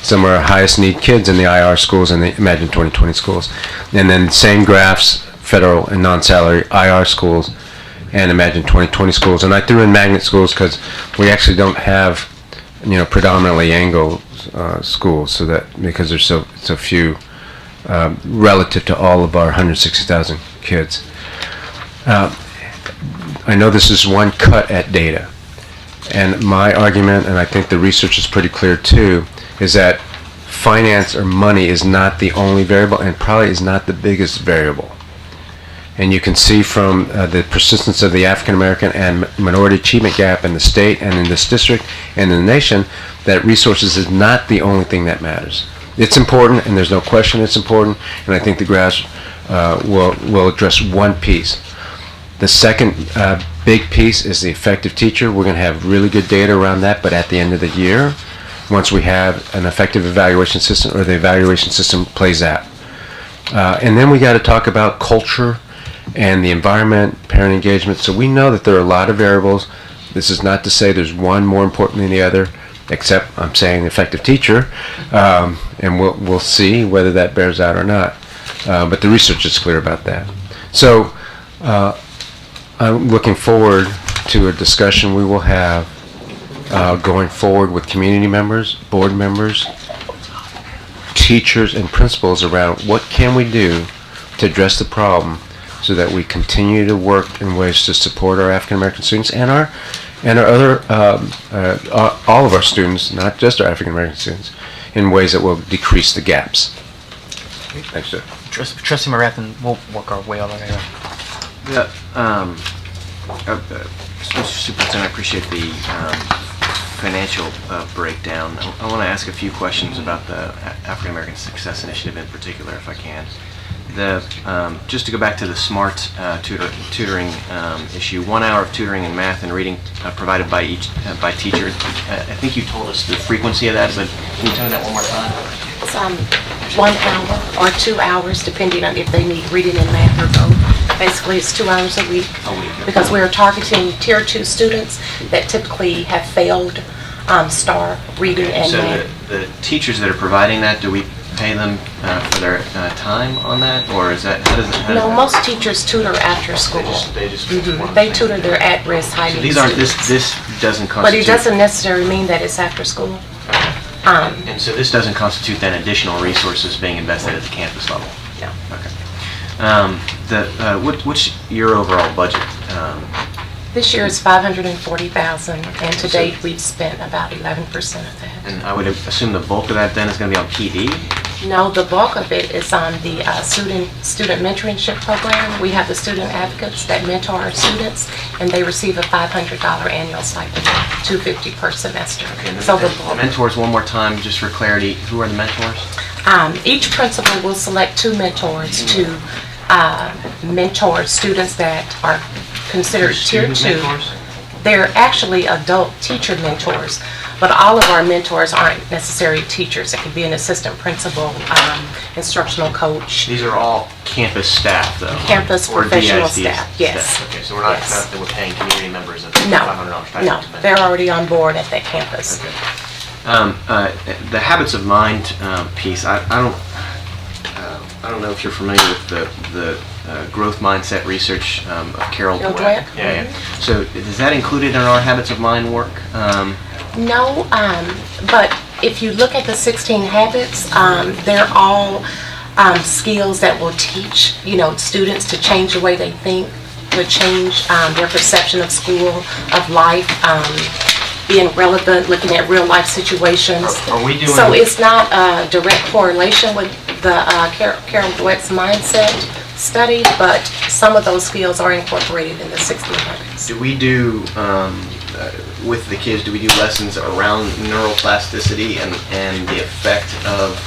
some of our highest need kids in the IR schools and the Imagine 2020 schools. And then same graphs, federal and non-salary, IR schools and Imagine 2020 schools. And I threw in magnet schools because we actually don't have, predominantly Anglo schools, so that because there's so few relative to all of our 160,000 kids. I know this is one cut at data, and my argument, and I think the research is pretty clear too, is that finance or money is not the only variable and probably is not the biggest variable. And you can see from the persistence of the African American and minority achievement gap in the state and in this district and in the nation that resources is not the only thing that matters. It's important, and there's no question it's important, and I think the graphs will address one piece. The second big piece is the effective teacher. We're going to have really good data around that, but at the end of the year, once we have an effective evaluation system, or the evaluation system plays out. And then we got to talk about culture and the environment, parent engagement. So we know that there are a lot of variables. This is not to say there's one more important than the other, except I'm saying effective teacher, and we'll see whether that bears out or not. But the research is clear about that. So I'm looking forward to a discussion we will have going forward with community members, board members, teachers, and principals around what can we do to address the problem so that we continue to work in ways to support our African American students and our other all of our students, not just our African American students, in ways that will decrease the gaps. Thanks, sir. Trustee Morath, and we'll work our way all the way around. Mr. Superintendent, I appreciate the financial breakdown. I want to ask a few questions about the African American Success Initiative in particular, if I can. Just to go back to the SMART tutoring issue, 1 hour of tutoring in math and reading provided by teacher. I think you told us the frequency of that, but can you tell me that one more time? It's 1 hour or 2 hours, depending on if they need reading and math or both. Basically, it's 2 hours a week. Because we're targeting Tier 2 students that typically have failed STAR reading and math. So the teachers that are providing that, do we pay them for their time on that, or is that, how does No, that most teachers tutor after school. They just They tutor their at-risk, high-need these aren't, students. this doesn't constitute. But it doesn't necessarily mean that it's after school. And so this doesn't constitute then additional resources being invested at the campus level? No. Okay. What's your overall budget? This year is $540,000, and to date we've spent about 11% of that. And I would assume the bulk of that then is going to be on PD? No, the bulk of it is on the student mentorship program. We have the student advocates that mentor our students, and they receive a $500 annual stipend, $250 per semester. Okay, So the mentors, one more time, just for clarity, who are the mentors? Each principal will select 2 mentors to mentor students that are considered Tier 2. They're actually adult teacher mentors, but all of our mentors aren't necessarily teachers. It could be an assistant principal, instructional coach, These are all campus staff, though? campus Or professional DISD staff, yes. Okay, so we're not, Yes. not that we're paying community members a No, $500 stipend no, to them. they're already on board at that campus. Okay. The habits of mind piece, I don't know if you're familiar with the growth mindset research of Carol Carol Dweck. Dweck? Yeah. So is that included in our habits of mind work? No, but if you look at the 16 habits, they're all skills that will teach, students to change the way they think, to change their perception of school, of life, being relevant, looking at real life situations. Are we doing? So it's not a direct correlation with the Carol Dweck's mindset study, but some of those skills are incorporated in the 16 habits. Do we do, with the kids, do we do lessons around neuroplasticity and the effect of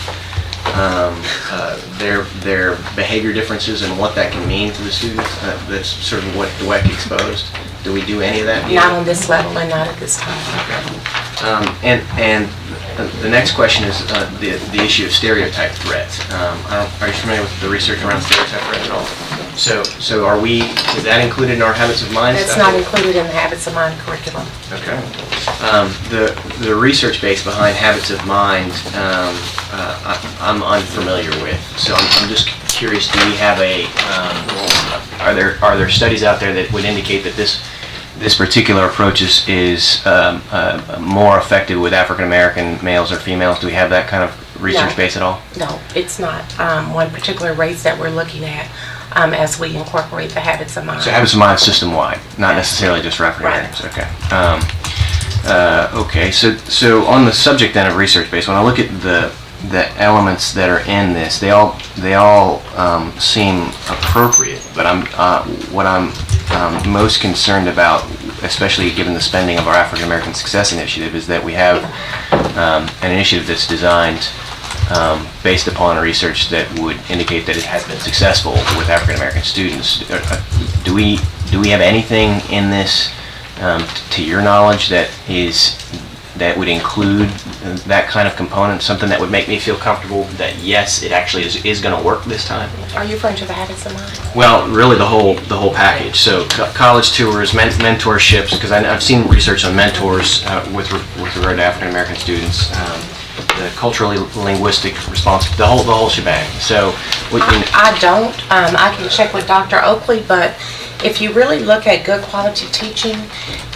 their behavior differences and what that can mean to the students? That's sort of what Dweck exposed. Do we do any of that? Not on this level and not at this time. And the next question is the issue of stereotype threats. Are you familiar with the research around stereotype threats at all? So is that included in our habits of mind That's stuff? not included in the Habits of Mind curriculum. Okay. The research base behind habits of mind, I'm unfamiliar with. So I'm just curious. Do we have are there studies out there that would indicate that this particular approach is more effective with African American males or females? Do we have that kind of research No. base at all? No, it's not one particular race that we're looking at as we incorporate the Habits of Mind. So habits of mind system wide, not necessarily just for African Americans. Okay. Okay. So on the subject then of research base, when I look at the elements that are in this, they all seem appropriate. But what I'm most concerned about, especially given the spending of our African American Success Initiative, is that we have an initiative that's designed based upon research that would indicate that it has been successful with African American students. Do we have anything in this, to your knowledge, that would include that kind of component, something that would make me feel comfortable that yes, it actually is going to work this time? Are you referring to the Habits of Mind? Well, really the whole package. So college tours, mentorships, because I've seen research on mentors with regard to African American students. The culturally linguistic response, the whole shebang. So I don't. I can check with Dr. Oakley, but if you really look at good quality teaching,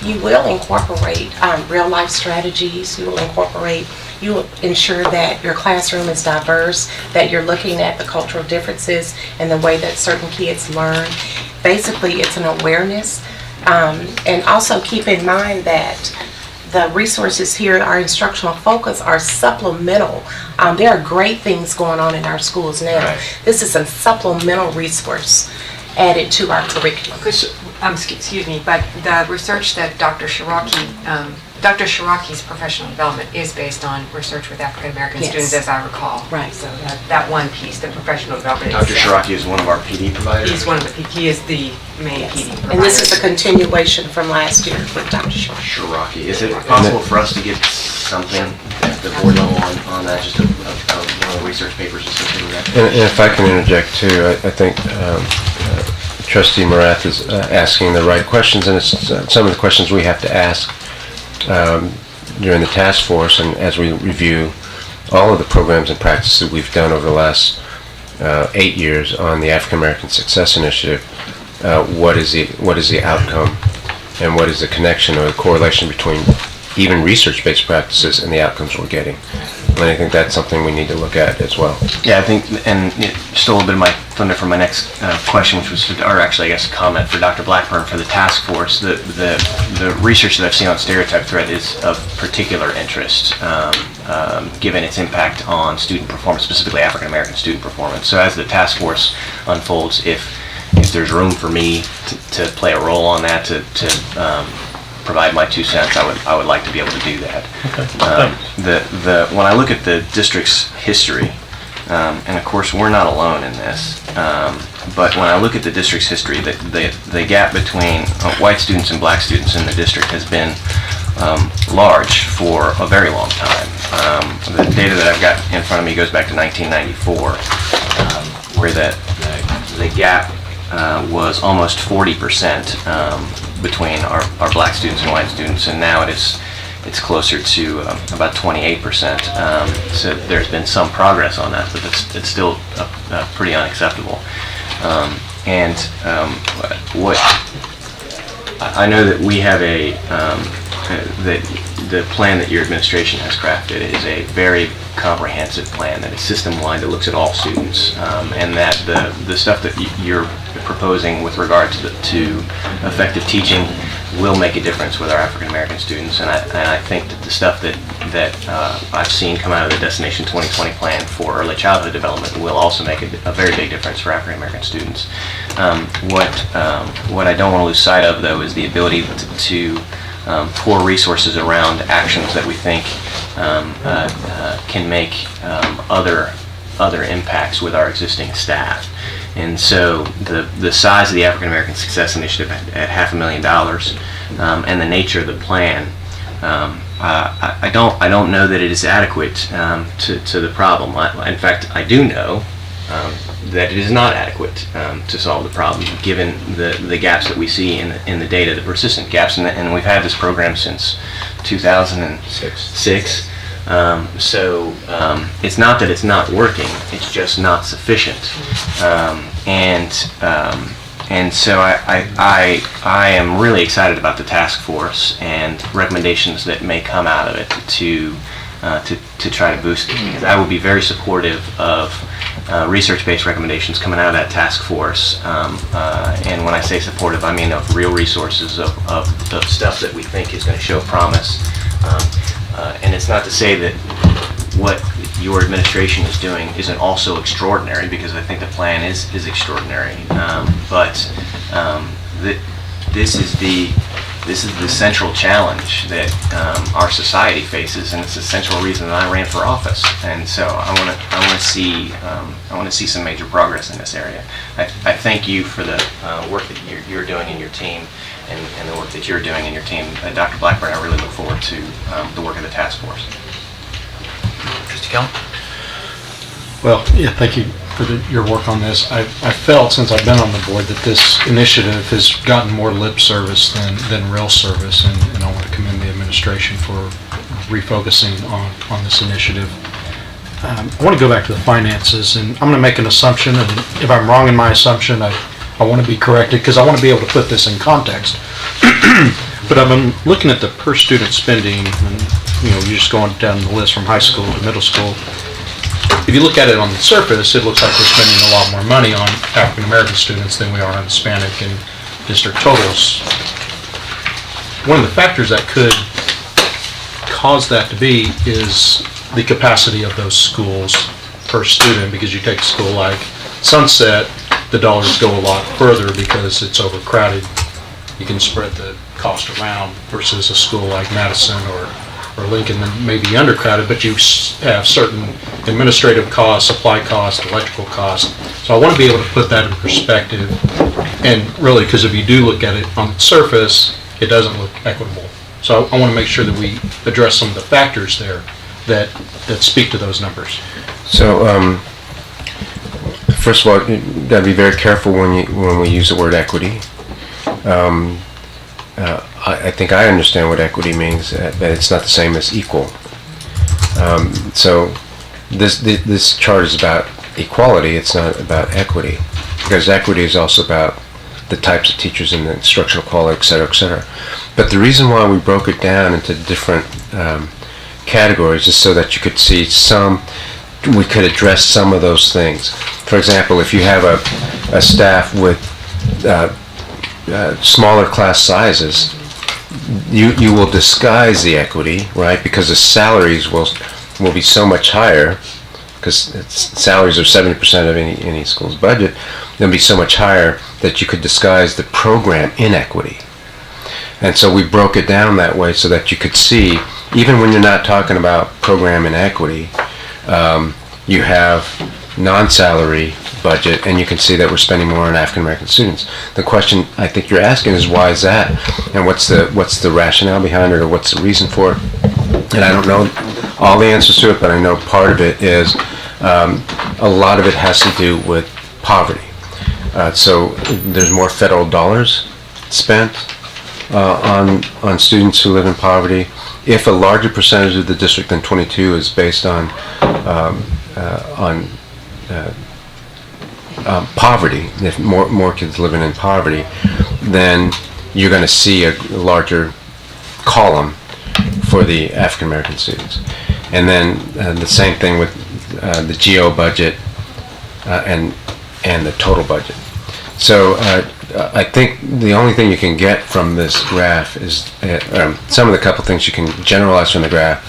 you will incorporate real life strategies. You will ensure that your classroom is diverse, that you're looking at the cultural differences and the way that certain kids learn. Basically, it's an awareness. And also keep in mind that the resources here, our instructional focus, are supplemental. There are great things going on in our schools now. Right. This is a supplemental resource added to our curriculum. Excuse me, but the research that Dr. Dr. Shiraki's professional development is based on research with African American Yes. students, as I recall. Right. So that one piece, the professional development. Dr. Shiraki is one of our PD providers. He is the main PD provider. And this is a continuation from last year with Dr. Shiraki. Shiraki. Is it possible for us to get something at the board level on that, just one of the research papers associated with that? And if I can interject too, I think Trustee Morath is asking the right questions, and it's some of the questions we have to ask during the task force, and as we review all of the programs and practices we've done over the last 8 years on the African American Success Initiative, what is the outcome, and what is the connection or the correlation between even research-based practices and the outcomes we're getting? And I think that's something we need to look at as well. Yeah, I think, and it stole a bit of my thunder from my next question, which was, or actually I guess a comment for Dr. Blackburn for the task force. The research that I've seen on stereotype threat is of particular interest, given its impact on student performance, specifically African American student performance. So as the task force unfolds, if there's room for me to play a role on that, to provide my 2 cents, I would like to be able to do that. Okay. When I look at the district's history, and of course we're not alone in this, but when I look at the district's history, the gap between white students and black students in the district has been large for a very long time. The data that I've got in front of me goes back to 1994, where the gap was almost 40% between our black students and white students, and now it's closer to about 28%. So there's been some progress on that, but it's still pretty unacceptable. What I know that we have the plan that your administration has crafted is a very comprehensive plan that is system-wide, that looks at all students, and that the stuff that you're proposing with regard to effective teaching will make a difference with our African American students, and I think that the stuff that I've seen come out of the Destination 2020 plan for early childhood development will also make a very big difference for African American students. What I don't want to lose sight of, though, is the ability to pour resources around actions that we think can make other impacts with our existing staff. And so the size of the African American Success Initiative at $500,000 and the nature of the plan, I don't know that it is adequate to the problem. In fact, I do know that it is not adequate to solve the problem, given the gaps that we see in the data, the persistent gaps, and we've had this program since 2006. So it's not that it's not working; it's just not sufficient. And so I am really excited about the task force and recommendations that may come out of it to try to boost it. Because I would be very supportive of research-based recommendations coming out of that task force. And when I say supportive, I mean of real resources, of stuff that we think is going to show promise. And it's not to say that what your administration is doing isn't also extraordinary, because I think the plan is extraordinary. But this is the central challenge that our society faces, and it's the central reason that I ran for office. And so I want to see some major progress in this area. I thank you for the work that you're doing in your team, and the work that you're doing in your team. Dr. Blackburn, I really look forward to the work of the task force. Trustee Kellum? Well, yeah, thank you for your work on this. I felt since I've been on the board that this initiative has gotten more lip service than real service, and I want to commend the administration for refocusing on this initiative. I want to go back to the finances, and I'm going to make an assumption, and if I'm wrong in my assumption, I want to be corrected, because I want to be able to put this in context. But I've been looking at the per student spending, and you're just going down the list from high school to middle school. If you look at it on the surface, it looks like we're spending a lot more money on African American students than we are on Hispanic and district totals. One of the factors that could cause that to be is the capacity of those schools per student, because you take a school like Sunset, the dollars go a lot further because it's overcrowded. You can spread the cost around, versus a school like Madison or Lincoln that may be undercrowded, but you have certain administrative costs, supply costs, electrical costs. So I want to be able to put that in perspective, and really, because if you do look at it on the surface, it doesn't look equitable. So I want to make sure that we address some of the factors there that speak to those numbers. So, first of all, you got to be very careful when we use the word equity. I think I understand what equity means, that it's not the same as equal. So this chart is about equality, it's not about equity, because equity is also about the types of teachers and the instructional quality, et cetera, et cetera. But the reason why we broke it down into different categories is so that you could see we could address some of those things. For example, if you have a staff with smaller class sizes, you will disguise the equity, right? Because the salaries will be so much higher, because salaries are 70% of any school's budget. They'll be so much higher that you could disguise the program inequity. And so we broke it down that way so that you could see, even when you're not talking about program inequity, you have non-salary budget, and you can see that we're spending more on African American students. The question I think you're asking is why is that, and what's the rationale behind it, or what's the reason for it? And I don't know all the answers to it, but I know part of it is a lot of it has to do with poverty. So there's more federal dollars spent on students who live in poverty. If a larger percentage of the district than 22 is based on poverty, if more kids living in poverty, then you're going to see a larger column for the African American students. And then the same thing with the GO budget and the total budget. So I think the only thing you can get from this graph is some of the couple things you can generalize from the graph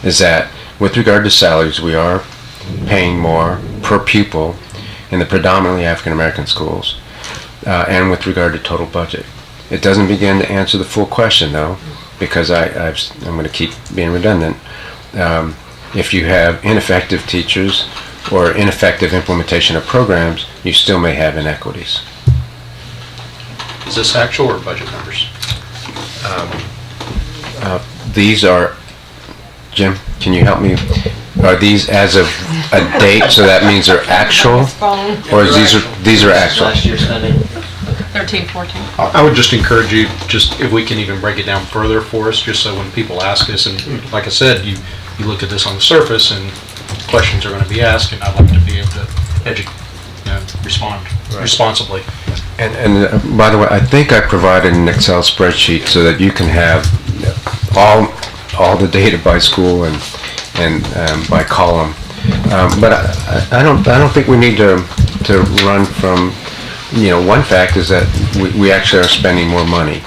is that with regard to salaries, we are paying more per pupil in the predominantly African American schools, and with regard to total budget. It doesn't begin to answer the full question though, because I'm going to keep being redundant. If you have ineffective teachers or ineffective implementation of programs, you still may have inequities. Is this actual or budget numbers? These are, Jim, can you help me? Are these as of a date, so that means they're actual? Or these are actual? Last year's spending. 13, 14. I would just encourage you, just if we can even break it down further for us, just so when people ask us, and like I said, you look at this on the surface and questions are going to be asked, and I'd like to be able to respond responsibly. And by the way, I think I provided an Excel spreadsheet so that you can have all the data by school and by column. But I don't think we need to run from, one fact is that we actually are spending more money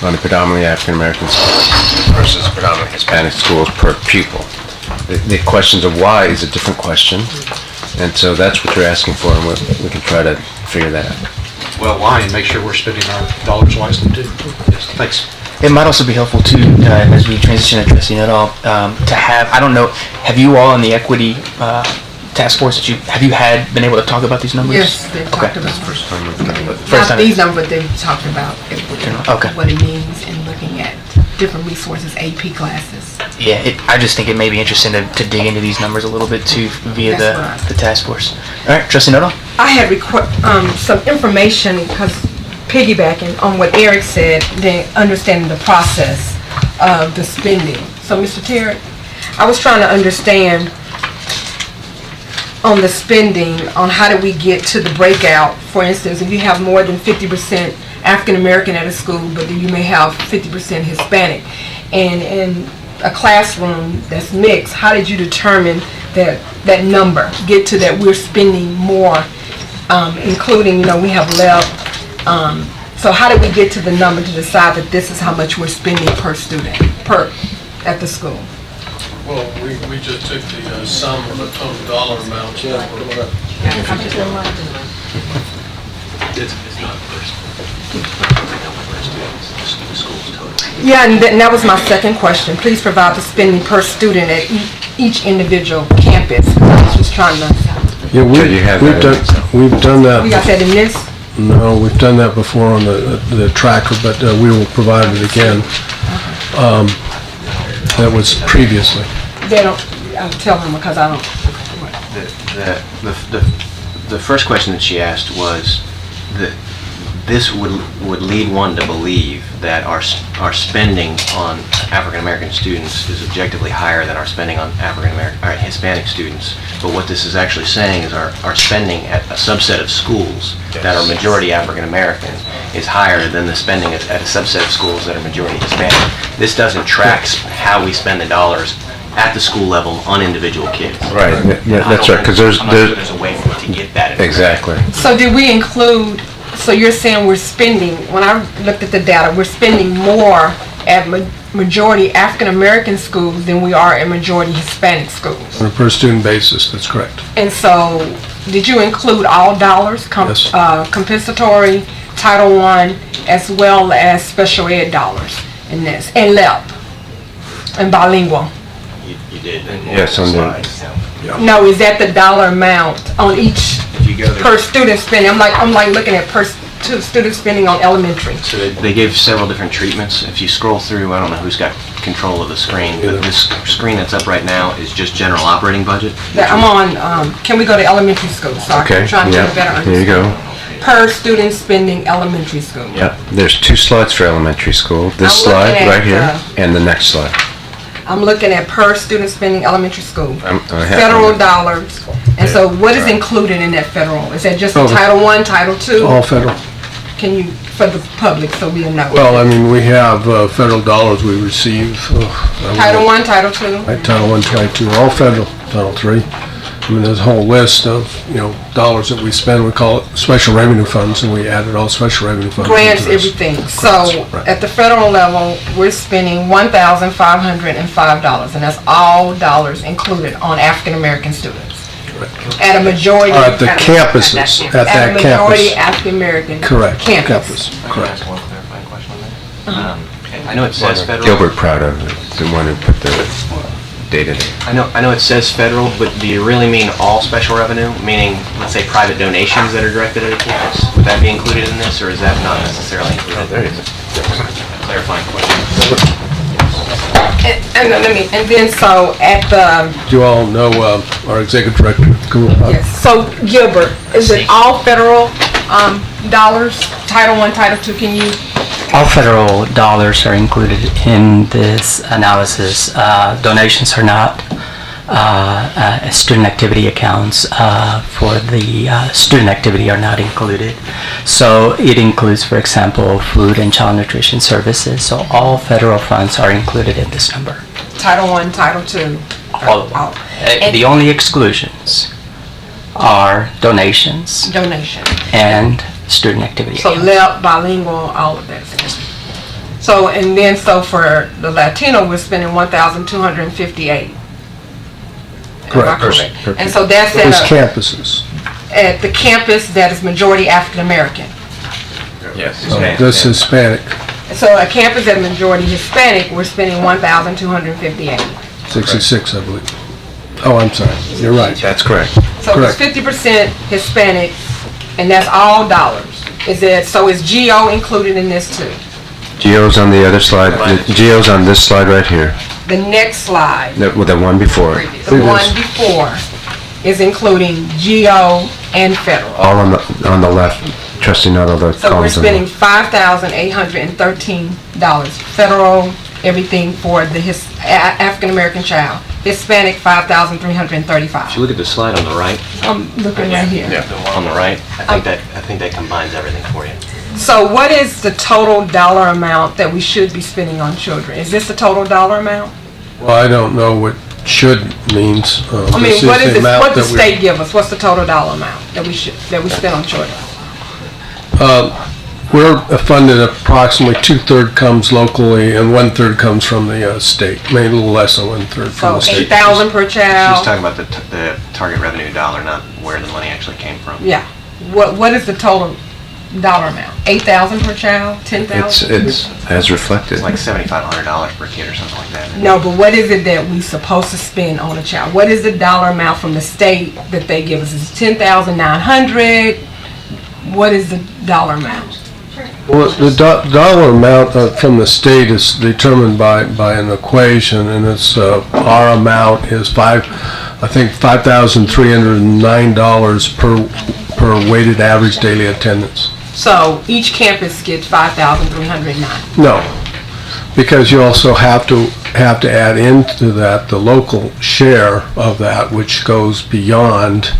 on the predominantly African American schools versus predominantly Hispanic schools per pupil. The questions of why is a different question, and so that's what you're asking for, and we can try to figure that out. Well, why, and make sure we're spending our dollars wisely too. Yes, thanks. It might also be helpful too, as we transition to Trustee Nuttall, to have, I don't know, have you all in the equity task force, have you been able to talk about these numbers? Yes, they've talked about it. First time we've done it. Not these numbers, they've talked about Okay. what it means and looking at different resources, AP classes. Yeah, I just think it may be interesting to dig into these numbers a little bit too via That's the task force. All right, Trustee Nuttall? I had some information, because piggybacking on what Eric said, then understanding the process of the spending. So, Mr. Terry, I was trying to understand on the spending, on how do we get to the breakout. For instance, if you have more than 50% African American at a school, but then you may have 50% Hispanic, and in a classroom that's mixed, how did you determine that number, get to that we're spending more, including, we have left, so how did we get to the number to decide that this is how much we're spending per student, at the school? Well, we just took the sum of the total dollar amounts. It's not first. Yeah, and that was my second question. Please provide the spending per student at each individual campus. I was just trying to. Yeah, we've done that. We got that in this? No, we've done that before on the tracker, but we will provide it again. That was previously. They don't, I'll tell them because I don't. The first question that she asked was that this would lead one to believe that our spending on African American students is objectively higher than our spending on Hispanic students. But what this is actually saying is our spending at a subset of schools that are majority African American is higher than the spending at a subset of schools that are majority Hispanic. This doesn't track how we spend the dollars at the school level on individual kids. Right, that's right, because there's a way for it to get that. Exactly. So did we include, so you're saying we're spending, when I looked at the data, we're spending more at majority African American schools than we are at majority Hispanic schools? On a per student basis, that's correct. And so, did you include all dollars, Yes. Compensatory, Title I, as well as special ed dollars in this, and LEP, and bilingual? You did. Yes, on the slides. No, is that the dollar amount on each If you go there. per student spending? I'm like looking at student spending on elementary. So they give several different treatments. If you scroll through, I don't know who's got control of the screen, but this screen that's up right now is just general operating budget. I'm on, can we go to elementary school? So Okay, I'm trying to get a better yeah, here you understanding. go. Per student spending elementary school. Yep, there's 2 slides for elementary school. This I'm slide looking at, right here, and the next slide. I'm looking at per student spending elementary school. I have Federal one. dollars. And so what is included in that federal? Is that just Oh. Title I, Title II? All federal. Can you, for the public, so we know? Well, I mean, we have federal dollars we receive. Title I, Title II? Right, Title I, Title II, all federal, Title III. I mean, there's a whole list of, dollars that we spend. We call it special revenue funds, and we added all special revenue funds. Grants, into this. everything. So right. at the federal level, we're spending $1,505, and that's all dollars included on African-American students. At a majority. At the campuses, at At a that majority campus. African-American Correct, campus. Can I correct. ask one clarifying question on that? I know it says federal. Gilbert Prado is the one who put the data there. I know it says federal, but do you really mean all special revenue? Meaning, let's say, private donations that are directed at a campus? Would that be included in this, or is that not necessarily included? There you go. Clarifying question. And then so at the, Do you all know our executive director? Cool. yes, so Gilbert, is it all federal dollars? Title I, Title II, can you? All federal dollars are included in this analysis. Donations are not. Student activity accounts for the student activity are not included. So it includes, for example, food and child nutrition services. So all federal funds are included in this number. Title I, Title II? All of them. The only exclusions are donations Donation. and student activity So accounts. bilingual, all of that. So, and then, so for the Latino, we're spending $1,258. Correct. And so that's Those at campuses. the campus that is majority African American. Yes. This Hispanic, So a campus that is majority Hispanic, we're spending $1,258. 66, I believe. Oh, I'm sorry. You're right. That's correct. So it's Correct. 50% Hispanic, and that's all dollars. So is GO included in this too? Geo's on the other slide. Geo's on this slide right here. The next slide, The one before. the one before, is including GO and federal. All on the left. Trustee Nuttall, the So we're columns on the spending $5,813 federal, everything for the African American child. Hispanic, If $5,335. you look at the slide on the right, I'm looking right here. on the right, I think that combines everything for you. So what is the total dollar amount that we should be spending on children? Is this the total dollar amount? Well, I don't know what should means. I mean, This what the is this, amount what the that we- state give us? What's the total dollar amount that we spend on children? We're funded approximately 2/3 comes locally and 1/3 comes from the state, maybe a little less than 1/3 from So the state. 8,000 per She's child? talking about the target revenue dollar, not where the money actually came from. Yeah. What is the total dollar amount? 8,000 per child? 10,000? It's as reflected. It's like $7,500 per kid or something like that. No, but what is it that we supposed to spend on a child? What is the dollar amount from the state that they give us? Is it 10,900? What is the dollar amount? Well, the dollar amount from the state is determined by an equation, and it's, our amount is $5,309 per weighted average daily attendance. So each campus gets 5,309. No, because you also have to add into that the local share of that, which goes beyond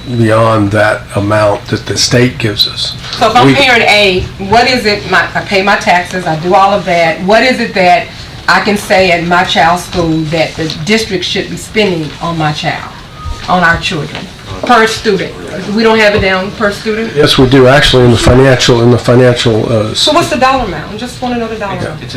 that amount that the state gives us. So if I'm We- parent A, what is it, I pay my taxes, I do all of that, what is it that I can say at my child's school that the district should be spending on my child, on our children, per student? We don't have it down per student? Yes, we do, actually, in the financial, So what's the dollar amount? I just want to know the dollar amount. It's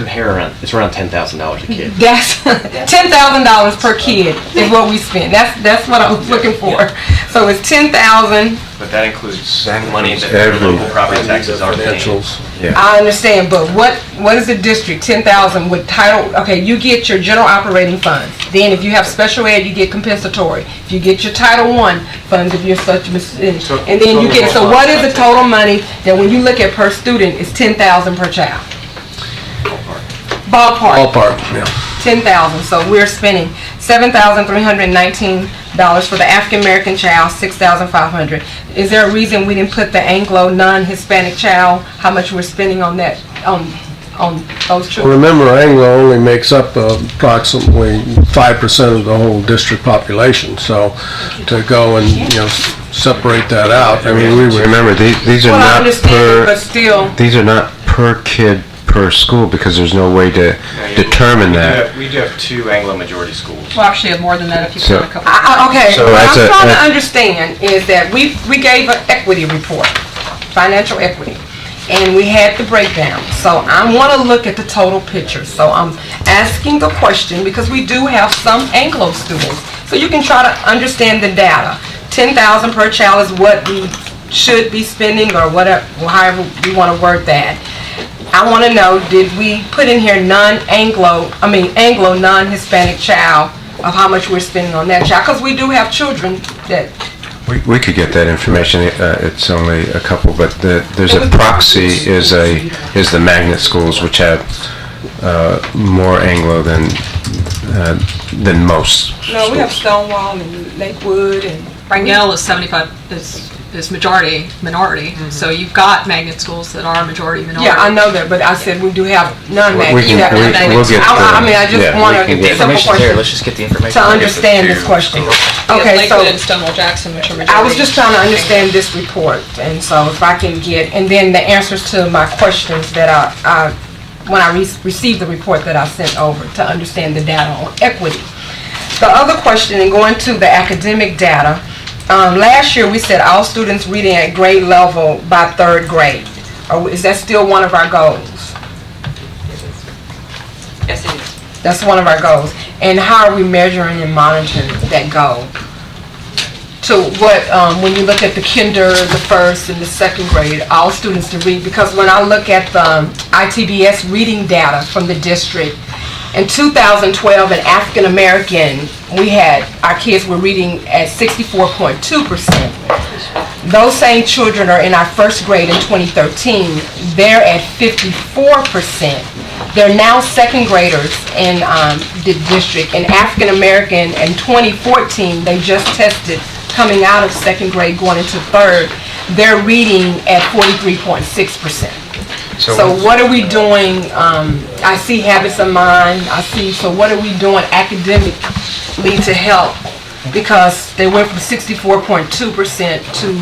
around $10,000 a kid. That's $10,000 per kid is what we spend. That's what I was looking for. So it's 10,000. But that includes money that every- the local property taxes are paying. Financials. I understand, but what is the district, 10,000 with title, okay, you get your general operating funds. Then if you have special ed, you get compensatory. If you get your Title I funds, if you're such, and then you get, so what is the total money that when you look at per student, is 10,000 per child? Ballpark, yeah. 10,000, so we're spending $7,319 for the African American child, $6,500. Is there a reason we didn't put the Anglo non-Hispanic child, how much we're spending on that, on those Well, children? remember, Anglo only makes up approximately 5% of the whole district population, so to go and, separate that out, I mean, we would... Remember, these are Well, I not understand, but per, still, these are not per kid per school, because there's no way to determine that. We do have 2 Anglo majority schools. Well, actually, you have more than that if you So- count a couple. okay, So what that's I'm a- trying to that- understand is that we gave an equity report, financial equity, and we had the breakdown. So I want to look at the total picture. So I'm asking the question because we do have some Anglo students. So you can try to understand the data. 10,000 per child is what we should be spending, or whatever, however we want to word that. I want to know, did we put in here Anglo non-Hispanic child of how much we're spending on that child? Because we do have children that, We could get that information, it's only a couple, but there's a proxy is the magnet schools, which have more Anglo than most no, we have schools. Stonewall and Lakewood and... Rangel is 75, is majority, minority. So you've got magnet schools that are majority, minority. Yeah, I know that, but I said we do have non-magnet. We can- we'll get I mean, I just yeah, want we to can get get- simple Information's there, question let's just get the information. to understand this question. You have Okay, so... Lakewood and Stonewall Jackson, which are majority. I was just trying to understand this report, and so if I can get, and then the answers to my questions that when I received the report that I sent over to understand the data on equity. The other question, and going to the academic data, last year we said all students reading at grade level by 3rd grade. Is that still one of our goals? Yes, it is. That's one of our goals. And how are we measuring and monitoring that goal? To what, when you look at the kinder, the 1st and the 2nd grade, all students to read, because when I look at the ITBS reading data from the district, in 2012 in African American, our kids were reading at 64.2%. Those same children are in our 1st grade in 2013, they're at 54%. They're now 2nd graders in the district. In African American in 2014, they just tested coming out of 2nd grade going into 3rd, they're reading at 43.6%. So what are we doing? I see habits of mind. So what are we doing academically to help? Because they went from 64.2% to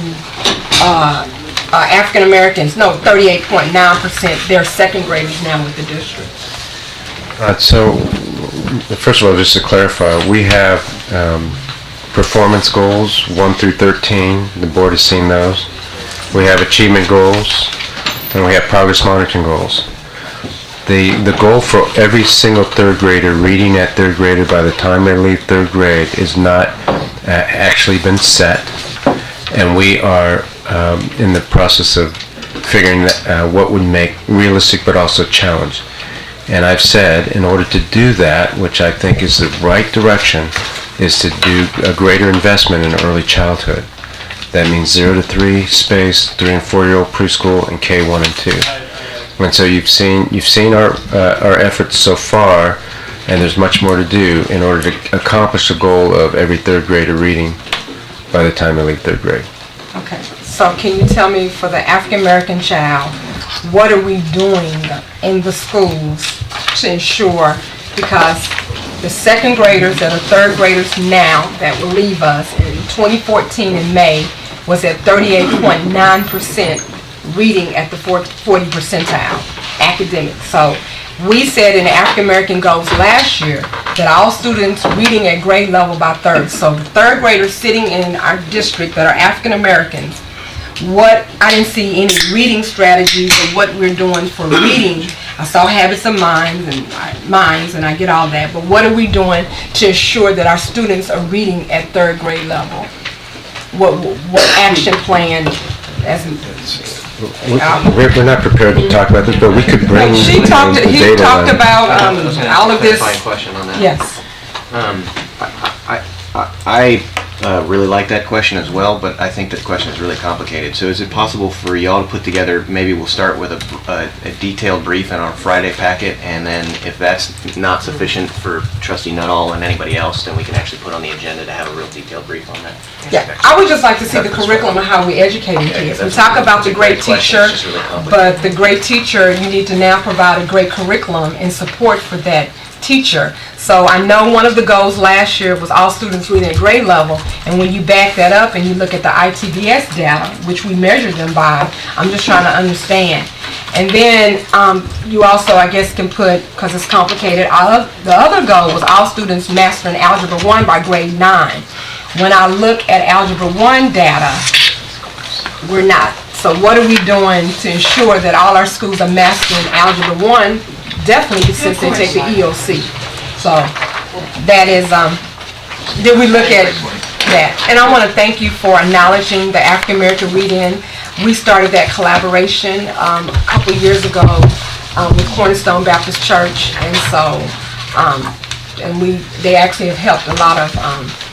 African Americans, 38.9%. They're 2nd graders now with the district. So, first of all, just to clarify, we have performance goals 1 through 13. The board has seen those. We have achievement goals, and we have progress monitoring goals. The goal for every single 3rd grader reading at 3rd grader by the time they leave 3rd grade is not actually been set, and we are in the process of figuring what would make realistic but also challenge. And I've said, in order to do that, which I think is the right direction, is to do a greater investment in early childhood. That means 0 to 3 space, 3 and 4-year-old preschool, and K1 and 2. And so you've seen our efforts so far, and there's much more to do in order to accomplish the goal of every 3rd grader reading by the time they leave 3rd grade. Okay, so can you tell me, for the African American child, what are we doing in the schools to ensure, because the 2nd graders that are 3rd graders now that will leave us in 2014 in May was at 38.9% reading at the 40 percentile academic. So we said in the African American goals last year that all students reading at grade level by 3rd. So the 3rd graders sitting in our district that are African Americans, I didn't see any reading strategies of what we're doing for reading. I saw habits of minds, and I get all that, but what are we doing to ensure that our students are reading at 3rd grade level? what action plan as We're not prepared to talk about this, but we could bring he the talked data. about all of this. Question on that. Yes. I really like that question as well, but I think that question is really complicated. So is it possible for y'all to put together, maybe we'll start with a detailed brief in our Friday packet, and then if that's not sufficient for Trustee Nuttall and anybody else, then we can actually put on the agenda to have a real detailed brief on that? Yeah, I would just like to see the curriculum and how we educate kids. We talk about the great teacher, but the great teacher, you need to now provide a great curriculum and support for that teacher. So I know one of the goals last year was all students reading at grade level, and when you back that up and you look at the ITBS data, which we measure them by, I'm just trying to understand. And then you also, I guess, can put, because it's complicated, the other goal was all students mastering Algebra 1 by grade 9. When I look at Algebra 1 data, we're not. So what are we doing to ensure that all our schools are mastering Algebra 1? Definitely since they take the EOC. So that is, did we look at that? And I want to thank you for acknowledging the African American Read-In. We started that collaboration a couple years ago with Cornerstone Baptist Church, and so they actually have helped a lot of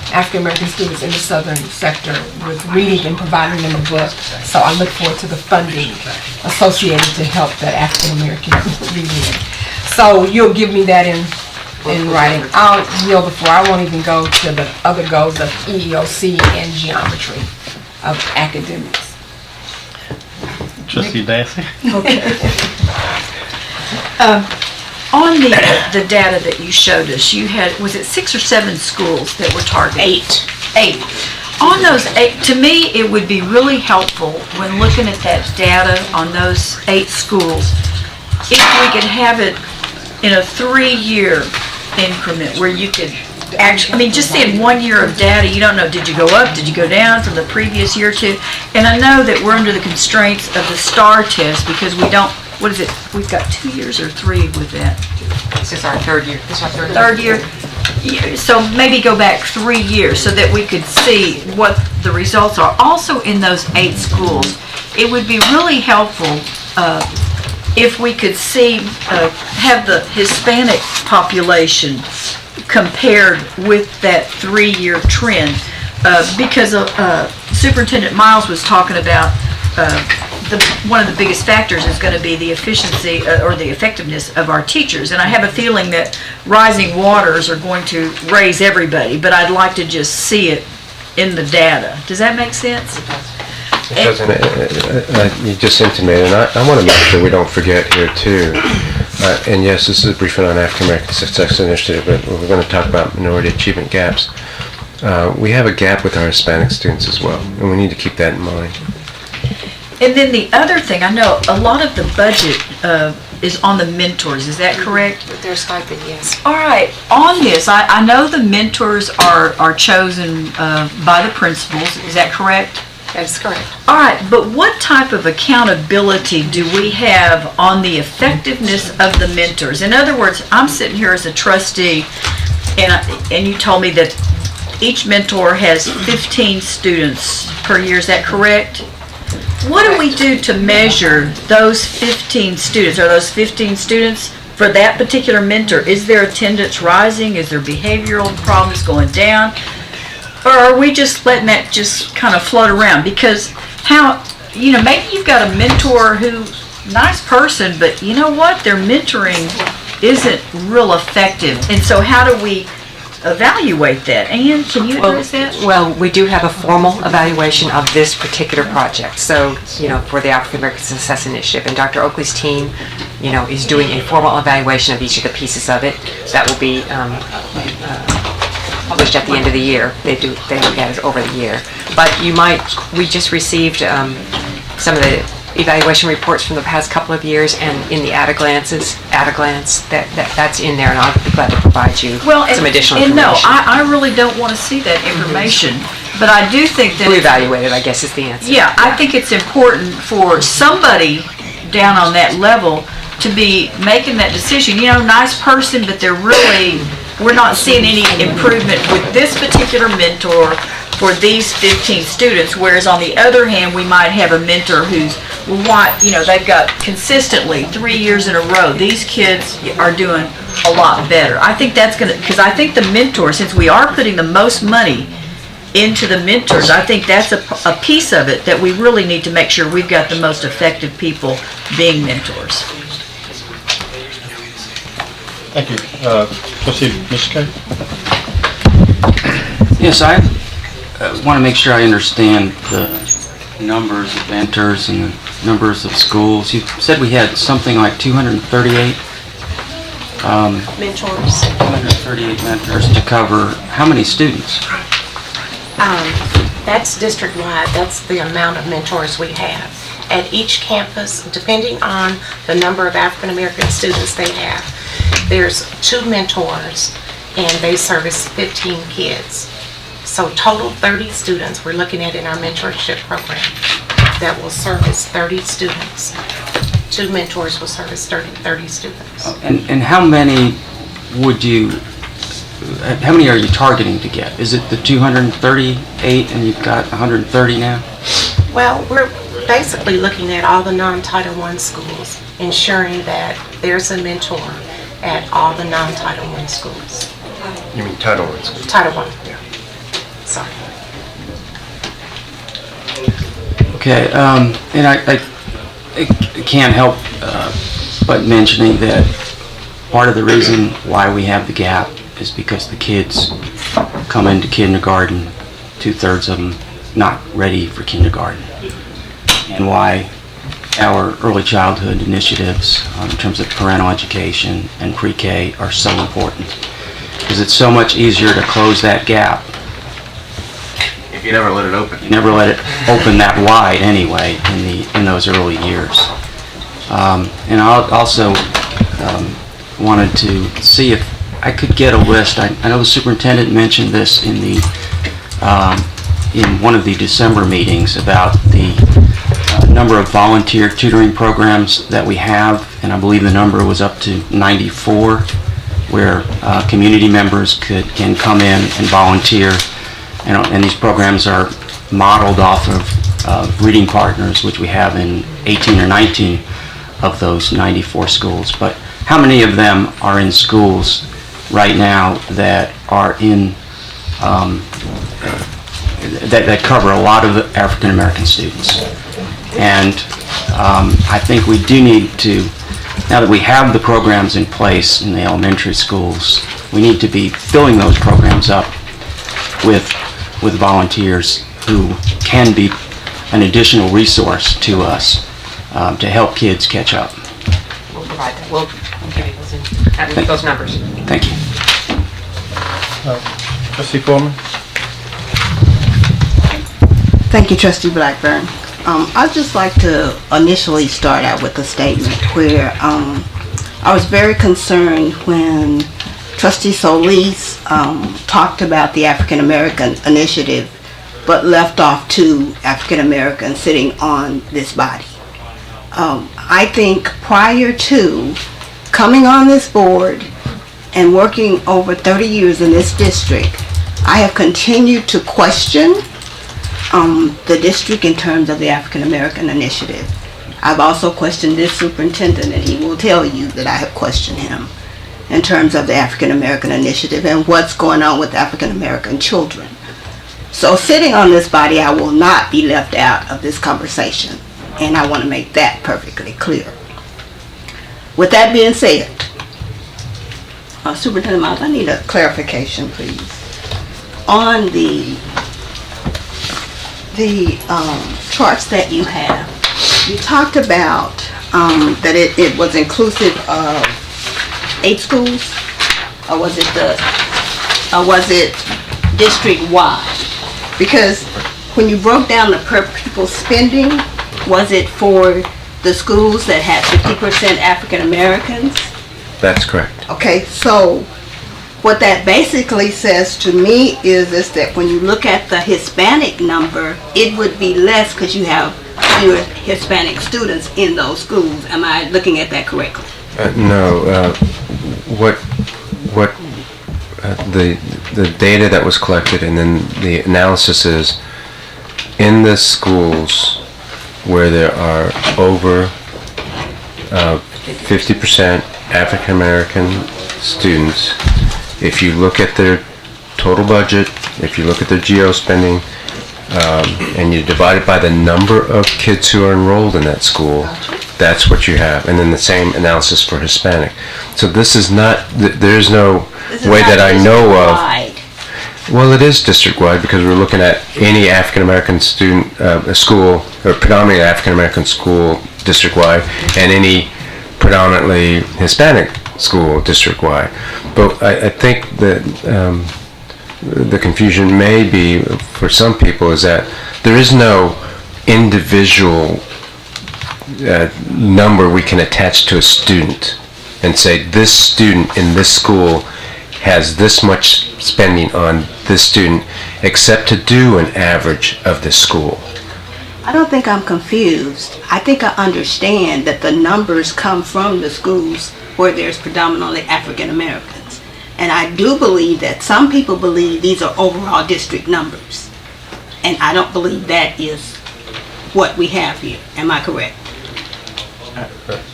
African American students in the southern sector with reading and providing them a book. So I look forward to the funding associated to help that African American reading. So you'll give me that in writing. I'll yield the floor. I won't even go to the other goals of EEOC and geometry of academics. Trustee Dancy? Okay. On the data that you showed us, you had, was it 6 or 7 schools that were targeted? 8. On those 8, to me, it would be really helpful when looking at that data on those 8 schools, if we could have it in a 3-year increment where you could actually, I mean, just seeing 1 year of data, you don't know, did you go up, did you go down from the previous year to, and I know that we're under the constraints of the STAR test because we don't, what is it, we've got 2 years or 3 with that? This is our third year. Third year? Yeah, so maybe go back 3 years so that we could see what the results are. Also in those 8 schools, it would be really helpful if we could see, have the Hispanic population compared with that 3-year trend, because Superintendent Miles was talking about one of the biggest factors is going to be the efficiency or the effectiveness of our teachers, and I have a feeling that rising waters are going to raise everybody, but I'd like to just see it in the data. Does that make sense? It doesn't, you just intimated, and I want to make sure we don't forget here too. And yes, this is a briefing on African American Success Initiative, but we're going to talk about minority achievement gaps. We have a gap with our Hispanic students as well, and we need to keep that in mind. And then the other thing, I know a lot of the budget is on the mentors, is that correct? Their stipend, yes. All right, on this, I know the mentors are chosen by the principals, is that correct? That's correct. All right, but what type of accountability do we have on the effectiveness of the mentors? In other words, I'm sitting here as a trustee, and you told me that each mentor has 15 students per year, is that correct? What do we do to measure those 15 students? Are those 15 students for that particular mentor? Is their attendance rising? Is their behavioral problems going down? Or are we just letting that just kind of float around? Because how, maybe you've got a mentor who's a nice person, but you know what? Their mentoring isn't real effective. And so how do we evaluate that? Ann, can you address that? Well, we do have a formal evaluation of this particular project. So, for the African American Success Initiative, and Dr. Oakley's team, is doing a formal evaluation of each of the pieces of it. That will be published at the end of the year. They look at it over the year. But we just received some of the evaluation reports from the past couple of years, and in the at a glance, that's in there, and I'll be glad to provide you some additional information. No, I really don't want to see that information, but I do think that... We'll evaluate it, I guess is the answer. Yeah, I think it's important for somebody down on that level to be making that decision. Nice person, but we're not seeing any improvement with this particular mentor for these 15 students, whereas on the other hand, we might have a mentor who's, they've got consistently 3 years in a row, these kids are doing a lot better. I think that's because I think the mentor, since we are putting the most money into the mentors, I think that's a piece of it that we really need to make sure we've got the most effective people being mentors. Thank you. Trustee Mr. Kay? Yes, I want to make sure I understand the numbers of mentors and the numbers of schools. You said we had something like 238 Mentors. 238 mentors to cover how many students? That's district-wide. That's the amount of mentors we have. At each campus, depending on the number of African-American students they have, there's 2 mentors, and they service 15 kids. So total 30 students we're looking at in our mentorship program that will service 30 students. 2 mentors will service 30 students. And how many how many are you targeting to get? Is it the 238 and you've got 130 now? Well, we're basically looking at all the non-Title I schools, ensuring that there's a mentor at all the non-Title I schools. You mean Title I schools? Title I. Yeah. Sorry. Okay, and I can't help but mentioning that part of the reason why we have the gap is because the kids come into kindergarten, 2/3 of them not ready for kindergarten, and why our early childhood initiatives in terms of parental education and pre-K are so important, because it's so much easier to close that gap. If you never let it open. You never let it open that wide anyway in those early years. And I also wanted to see if I could get a list. I know the superintendent mentioned this in one of the December meetings about the number of volunteer tutoring programs that we have, and I believe the number was up to 94, where community members can come in and volunteer. And these programs are modeled off of Reading Partners, which we have in 18 or 19 of those 94 schools. But how many of them are in schools right now that are in that cover a lot of the African American students? And I think we do need to, now that we have the programs in place in the elementary schools, we need to be filling those programs up with volunteers who can be an additional resource to us to help kids catch up. We'll provide that. We'll give you those numbers. Thank you. Trustee Foreman? Thank you, Trustee Blackburn. I'd just like to initially start out with a statement where I was very concerned when Trustee Solis talked about the African American initiative, but left off 2 African Americans sitting on this body. I think prior to coming on this board and working over 30 years in this district, I have continued to question the district in terms of the African American initiative. I've also questioned this superintendent, and he will tell you that I have questioned him in terms of the African American initiative and what's going on with African American children. So sitting on this body, I will not be left out of this conversation, and I want to make that perfectly clear. With that being said, Superintendent Miles, I need a clarification, please. On the charts that you have, you talked about that it was inclusive of 8 schools, or was it district-wide? Because when you broke down the per pupil spending, was it for the schools that had 50% African Americans? That's correct. Okay, so what that basically says to me is that when you look at the Hispanic number, it would be less because you have fewer Hispanic students in those schools. Am I looking at that correctly? No. The the data that was collected, and then the analysis is in the schools where there are over 50% African American students, if you look at their total budget, if you look at their geo spending, and you divide it by the number of kids who are enrolled in that school, that's what you have. And then the same analysis for Hispanic. So this is not, there's no way that I know of. Well, it is district-wide because we're looking at any African-American student, school, or predominantly African-American school district-wide, and any predominantly Hispanic school district-wide. But I think that the confusion may be, for some people, is that there is no individual number we can attach to a student and say this student in this school has this much spending on this student, except to do an average of the school. I don't think I'm confused. I think I understand that the numbers come from the schools where there's predominantly African Americans. And I do believe that some people believe these are overall district numbers. And I don't believe that is what we have here. Am I correct?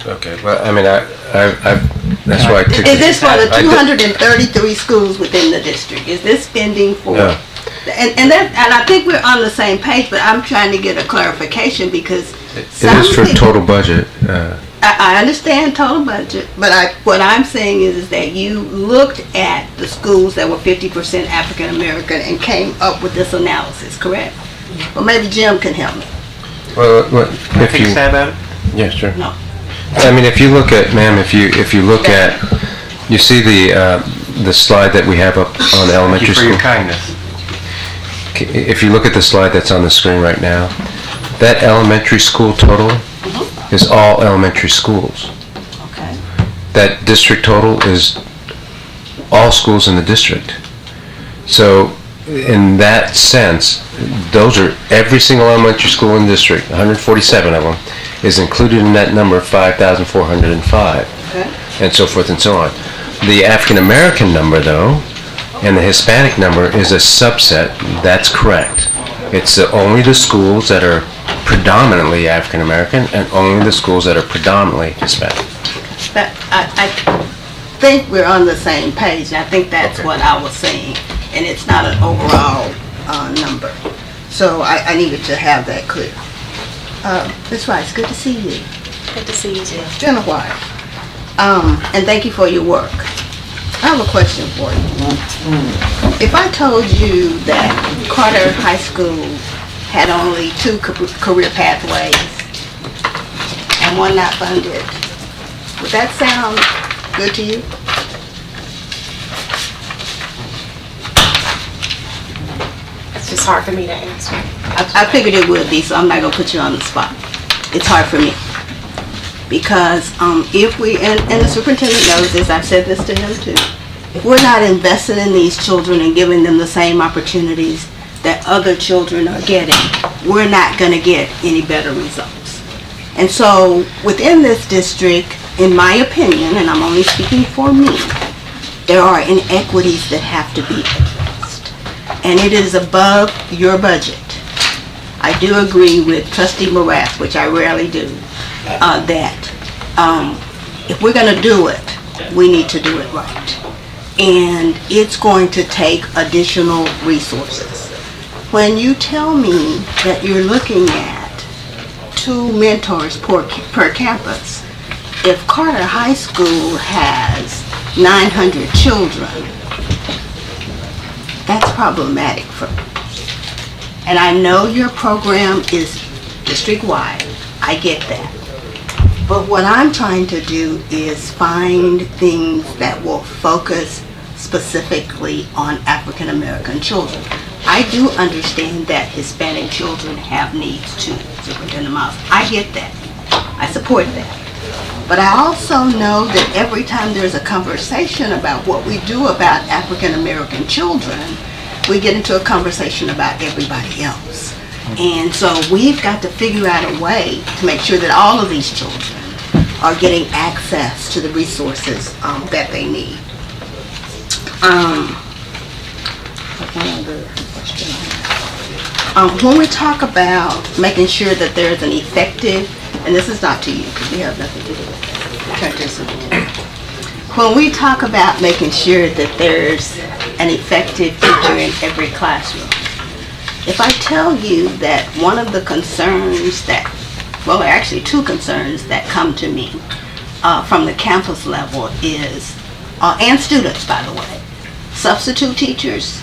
Okay, well, I mean, that's why I took... Is this for the 233 schools within the district? Is this spending for... No. And I think we're on the same page, but I'm trying to get a clarification because... It is for total budget. I understand total budget, but what I'm saying is that you looked at the schools that were 50% African American and came up with this analysis, correct? Well, maybe Jim can help me. Well, if Take a stab at it? Yeah, sure. No. I mean, if you look at, ma'am, if you look at, you see the slide that we have up on elementary school? Thank you for your kindness. If you look at the slide that's on the screen right now, that elementary school total is all elementary schools. Okay. That district total is all schools in the district. So in that sense, those are every single elementary school in the district, 147 of them, is included in that number, 5,405, Okay. and so forth and so on. The African American number, though, and the Hispanic number is a subset. That's correct. It's only the schools that are predominantly African American and only the schools that are predominantly Hispanic. I think we're on the same page. I think that's what I was saying, and it's not an overall number. So I needed to have that clear. Ms. Rice, good to see you. Good to see you too. It's been a while. And thank you for your work. I have a question for you. If I told you that Carter High School had only 2 career pathways and one not funded, would that sound good to you? It's just hard for me to answer. I figured it would be, so I'm not going to put you on the spot. It's hard for me. Because if we, and the superintendent knows this, I've said this to him too, if we're not invested in these children and giving them the same opportunities that other children are getting, we're not going to get any better results. And so within this district, in my opinion, and I'm only speaking for me, there are inequities that have to be addressed. And it is above your budget. I do agree with Trustee Morath, which I rarely do, that if we're going to do it, we need to do it right. And it's going to take additional resources. When you tell me that you're looking at 2 mentors per campus, if Carter High School has 900 children, that's problematic for me. And I know your program is district-wide. I get that. But what I'm trying to do is find things that will focus specifically on African American children. I do understand that Hispanic children have needs too, Superintendent Miles. I get that. I support that. But I also know that every time there's a conversation about what we do about African American children, we get into a conversation about everybody else. And so we've got to figure out a way to make sure that all of these children are getting access to the resources that they need. one other question I have. When we talk about making sure that there's an effective, and this is not to you, because you have nothing to do with it. Turn to the superintendent. When we talk about making sure that there's an effective teacher in every classroom, if I tell you that one of the concerns that, well, actually two concerns that come to me from the campus level is, and students, by the way, substitute teachers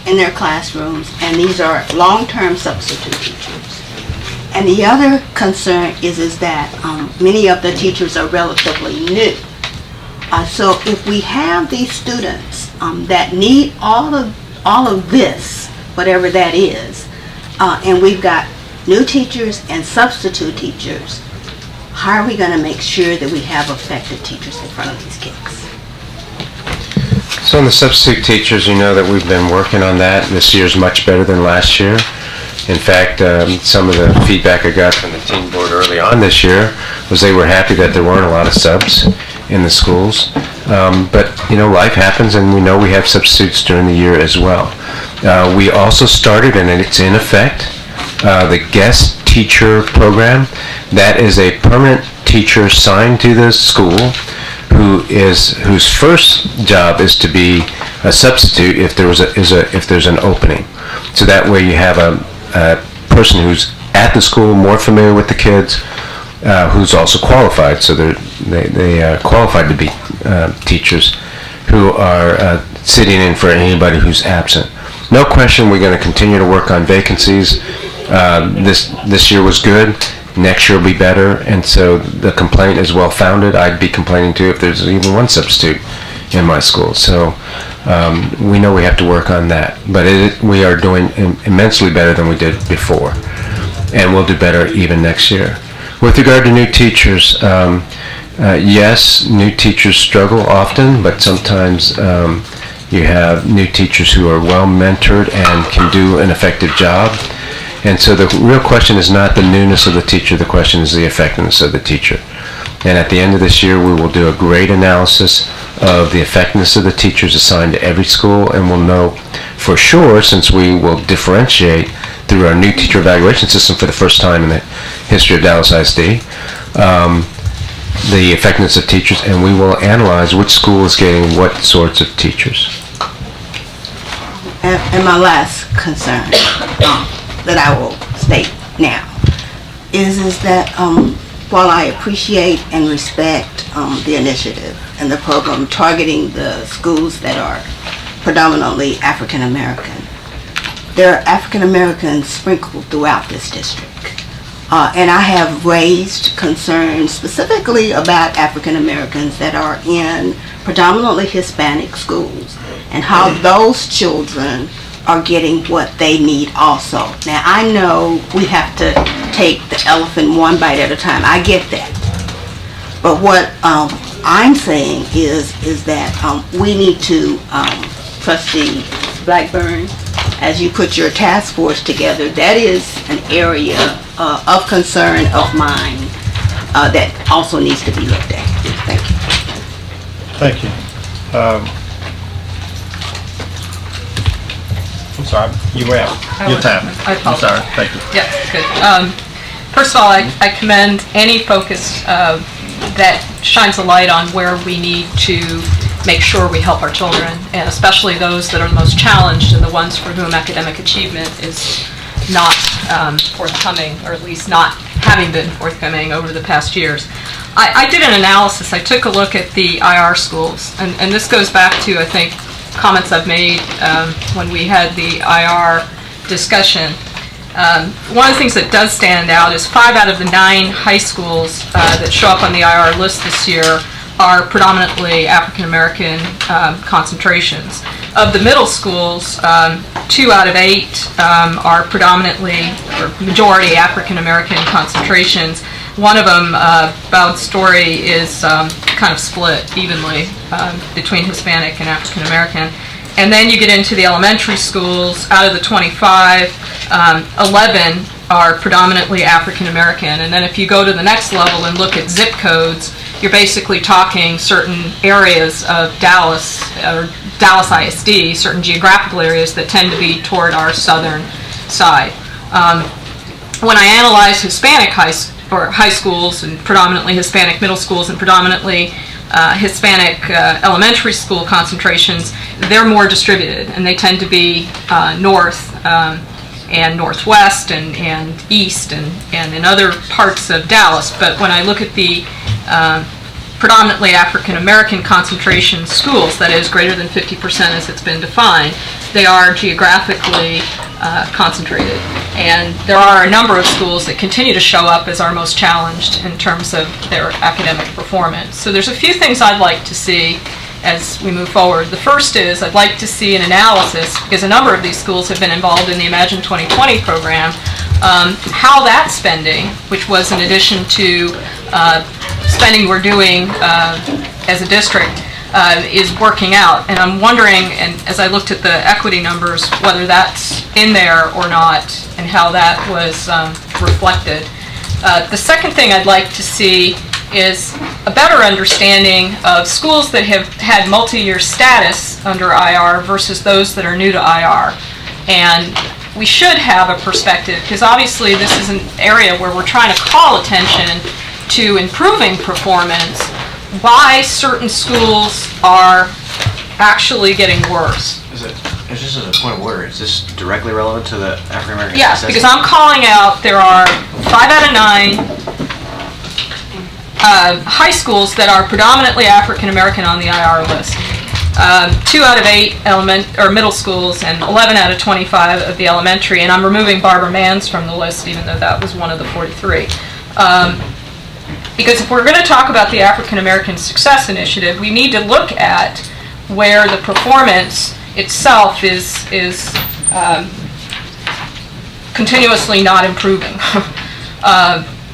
in their classrooms, and these are long-term substitute teachers. And the other concern is that many of the teachers are relatively new. So if we have these students that need all of this, whatever that is, and we've got new teachers and substitute teachers, how are we going to make sure that we have effective teachers in front of these kids? So in the substitute teachers, you know that we've been working on that. This year's much better than last year. In fact, some of the feedback I got from the team board early on this year was they were happy that there weren't a lot of subs in the schools. But, you know, life happens, and we know we have substitutes during the year as well. We also started, and it's in effect, the guest teacher program. That is a permanent teacher assigned to the school whose first job is to be a substitute if there's an opening. So that way you have a person who's at the school, more familiar with the kids, who's also qualified. So they are qualified to be teachers who are sitting in for anybody who's absent. No question, we're going to continue to work on vacancies. This year was good. Next year will be better, and so the complaint is well founded. I'd be complaining too if there's even one substitute in my school. So we know we have to work on that, but we are doing immensely better than we did before, and we'll do better even next year. With regard to new teachers, yes, new teachers struggle often, but sometimes you have new teachers who are well mentored and can do an effective job. And so the real question is not the newness of the teacher, the question is the effectiveness of the teacher. And at the end of this year, we will do a great analysis of the effectiveness of the teachers assigned to every school, and we'll know for sure, since we will differentiate through our new teacher evaluation system for the first time in the history of Dallas ISD, the effectiveness of teachers, and we will analyze which school is getting what sorts of teachers. And my last concern that I will state now is that while I appreciate and respect the initiative and the program targeting the schools that are predominantly African American, there are African Americans sprinkled throughout this district. And I have raised concerns specifically about African Americans that are in predominantly Hispanic schools and how those children are getting what they need also. Now, I know we have to take the elephant one bite at a time. I get that. But what I'm saying is that we need to, Trustee Blackburn, as you put your task force together, that is an area of concern of mine that also needs to be looked at. Thank you. Thank you. I'm sorry, you were out. Your time. I I'm sorry, thank you. Yeah, good. First of all, I commend any focus that shines a light on where we need to make sure we help our children, and especially those that are the most challenged and the ones for whom academic achievement is not forthcoming, or at least not having been forthcoming over the past years. I did an analysis. I took a look at the IR schools, and this goes back to, I think, comments I've made when we had the IR discussion. One of the things that does stand out is 5 out of the 9 high schools that show up on the IR list this year are predominantly African American concentrations. Of the middle schools, 2 out of 8 are predominantly, or majority, African American concentrations. One of them, Bowd Story, is kind of split evenly between Hispanic and African American. And then you get into the elementary schools. Out of the 25, 11 are predominantly African American. And then if you go to the next level and look at zip codes, you're basically talking certain areas of Dallas or Dallas ISD, certain geographical areas that tend to be toward our southern side. When I analyze Hispanic high schools and predominantly Hispanic middle schools and predominantly Hispanic elementary school concentrations, they're more distributed, and they tend to be north and northwest and east and in other parts of Dallas. But when I look at the predominantly African American concentration schools, that is greater than 50% as it's been defined, they are geographically concentrated. And there are a number of schools that continue to show up as our most challenged in terms of their academic performance. So there's a few things I'd like to see as we move forward. The first is I'd like to see an analysis, because a number of these schools have been involved in the Imagine 2020 program, how that spending, which was in addition to spending we're doing as a district, is working out. And I'm wondering, and as I looked at the equity numbers, whether that's in there or not and how that was reflected. The second thing I'd like to see is a better understanding of schools that have had multi-year status under IR versus those that are new to IR. And we should have a perspective, because obviously this is an area where we're trying to call attention to improving performance, why certain schools are actually getting worse. Just as a point of order, is this directly relevant to the African American? Yes, because I'm calling out, there are 5 out of 9 high schools that are predominantly African American on the IR list. 2 out of 8 middle schools and 11 out of 25 of the elementary, and I'm removing Barbara Mann's from the list, even though that was one of the 43. Because if we're going to talk about the African American Success Initiative, we need to look at where the performance itself is continuously not improving.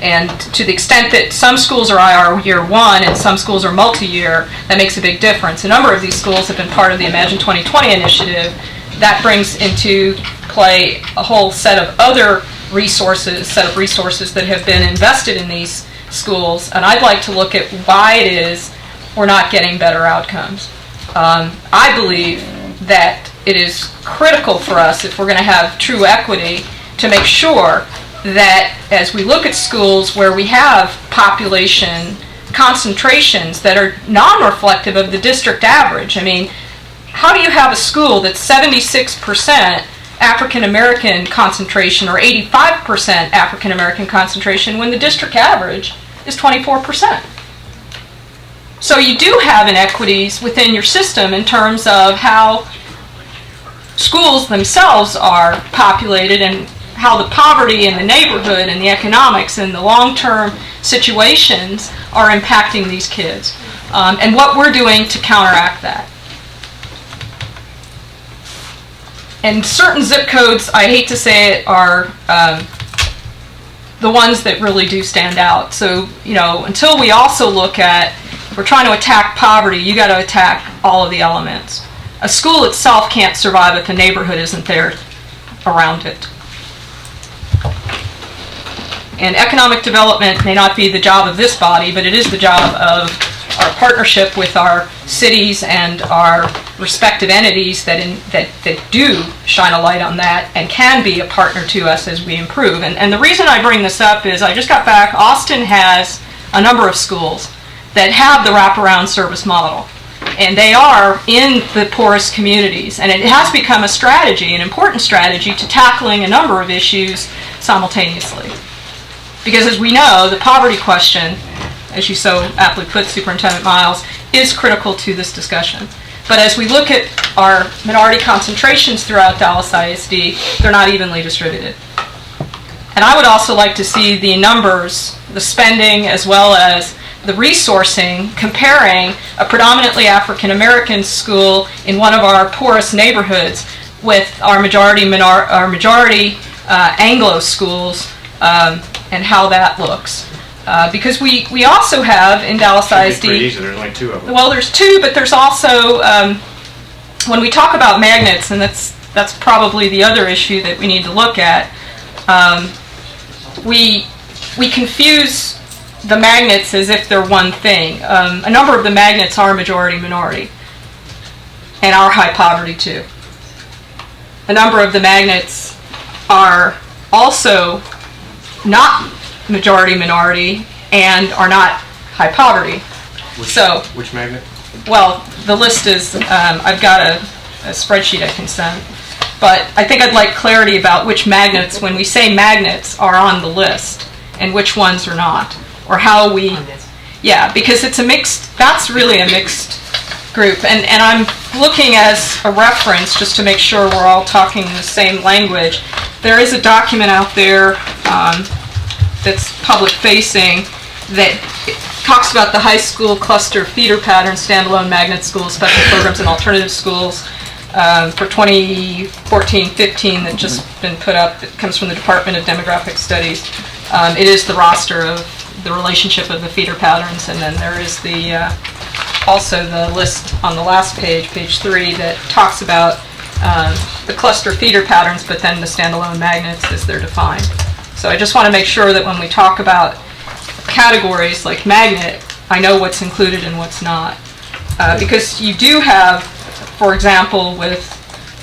And to the extent that some schools are IR year one and some schools are multi-year, that makes a big difference. A number of these schools have been part of the Imagine 2020 initiative. That brings into play a whole set of other resources that have been invested in these schools, and I'd like to look at why it is we're not getting better outcomes. I believe that it is critical for us, if we're going to have true equity, to make sure that as we look at schools where we have population concentrations that are non-reflective of the district average. I mean, how do you have a school that's 76% African American concentration or 85% African American concentration when the district average is 24%? So you do have inequities within your system in terms of how schools themselves are populated and how the poverty in the neighborhood and the economics and the long-term situations are impacting these kids, and what we're doing to counteract that. And certain zip codes, I hate to say it, are the ones that really do stand out. So, you know, until we also look at, if we're trying to attack poverty, you got to attack all of the elements. A school itself can't survive if a neighborhood isn't there around it. And economic development may not be the job of this body, but it is the job of our partnership with our cities and our respective entities that do shine a light on that and can be a partner to us as we improve. And the reason I bring this up is I just got back. Austin has a number of schools that have the wraparound service model. And they are in the poorest communities. And it has become a strategy, an important strategy, to tackling a number of issues simultaneously. Because as we know, the poverty question, as you so aptly put, Superintendent Miles, is critical to this discussion. But as we look at our minority concentrations throughout Dallas ISD, they're not evenly distributed. And I would also like to see the numbers, the spending, as well as the resourcing, comparing a predominantly African American school in one of our poorest neighborhoods with our majority Anglo schools, and how that looks. Because we also have in Dallas ISD... There's only 2 of them. Well, there's 2, but there's also, when we talk about magnets, and that's probably the other issue that we need to look at, we confuse the magnets as if they're one thing. A number of the magnets are majority-minority. and are high poverty too. A number of the magnets are also not majority minority and are not high poverty. Which magnet? Well, the list is, I've got a spreadsheet I can send, but I think I'd like clarity about which magnets, when we say magnets, are on the list and which ones are not, or how we, yeah, because it's a mixed, that's really a mixed group, and I'm looking as a reference, just to make sure we're all talking the same language. There is a document out there that's public-facing that talks about the high school cluster feeder pattern, standalone magnet schools, special programs, and alternative schools for 2014-15 that just been put up. It comes from the Department of Demographic Studies. It is the roster of the relationship of the feeder patterns, and then there is the also the list on the last page, page 3, that talks about the cluster feeder patterns, but then the standalone magnets as they're defined. So I just want to make sure that when we talk about categories like magnet, I know what's included and what's not. Because you do have, for example, with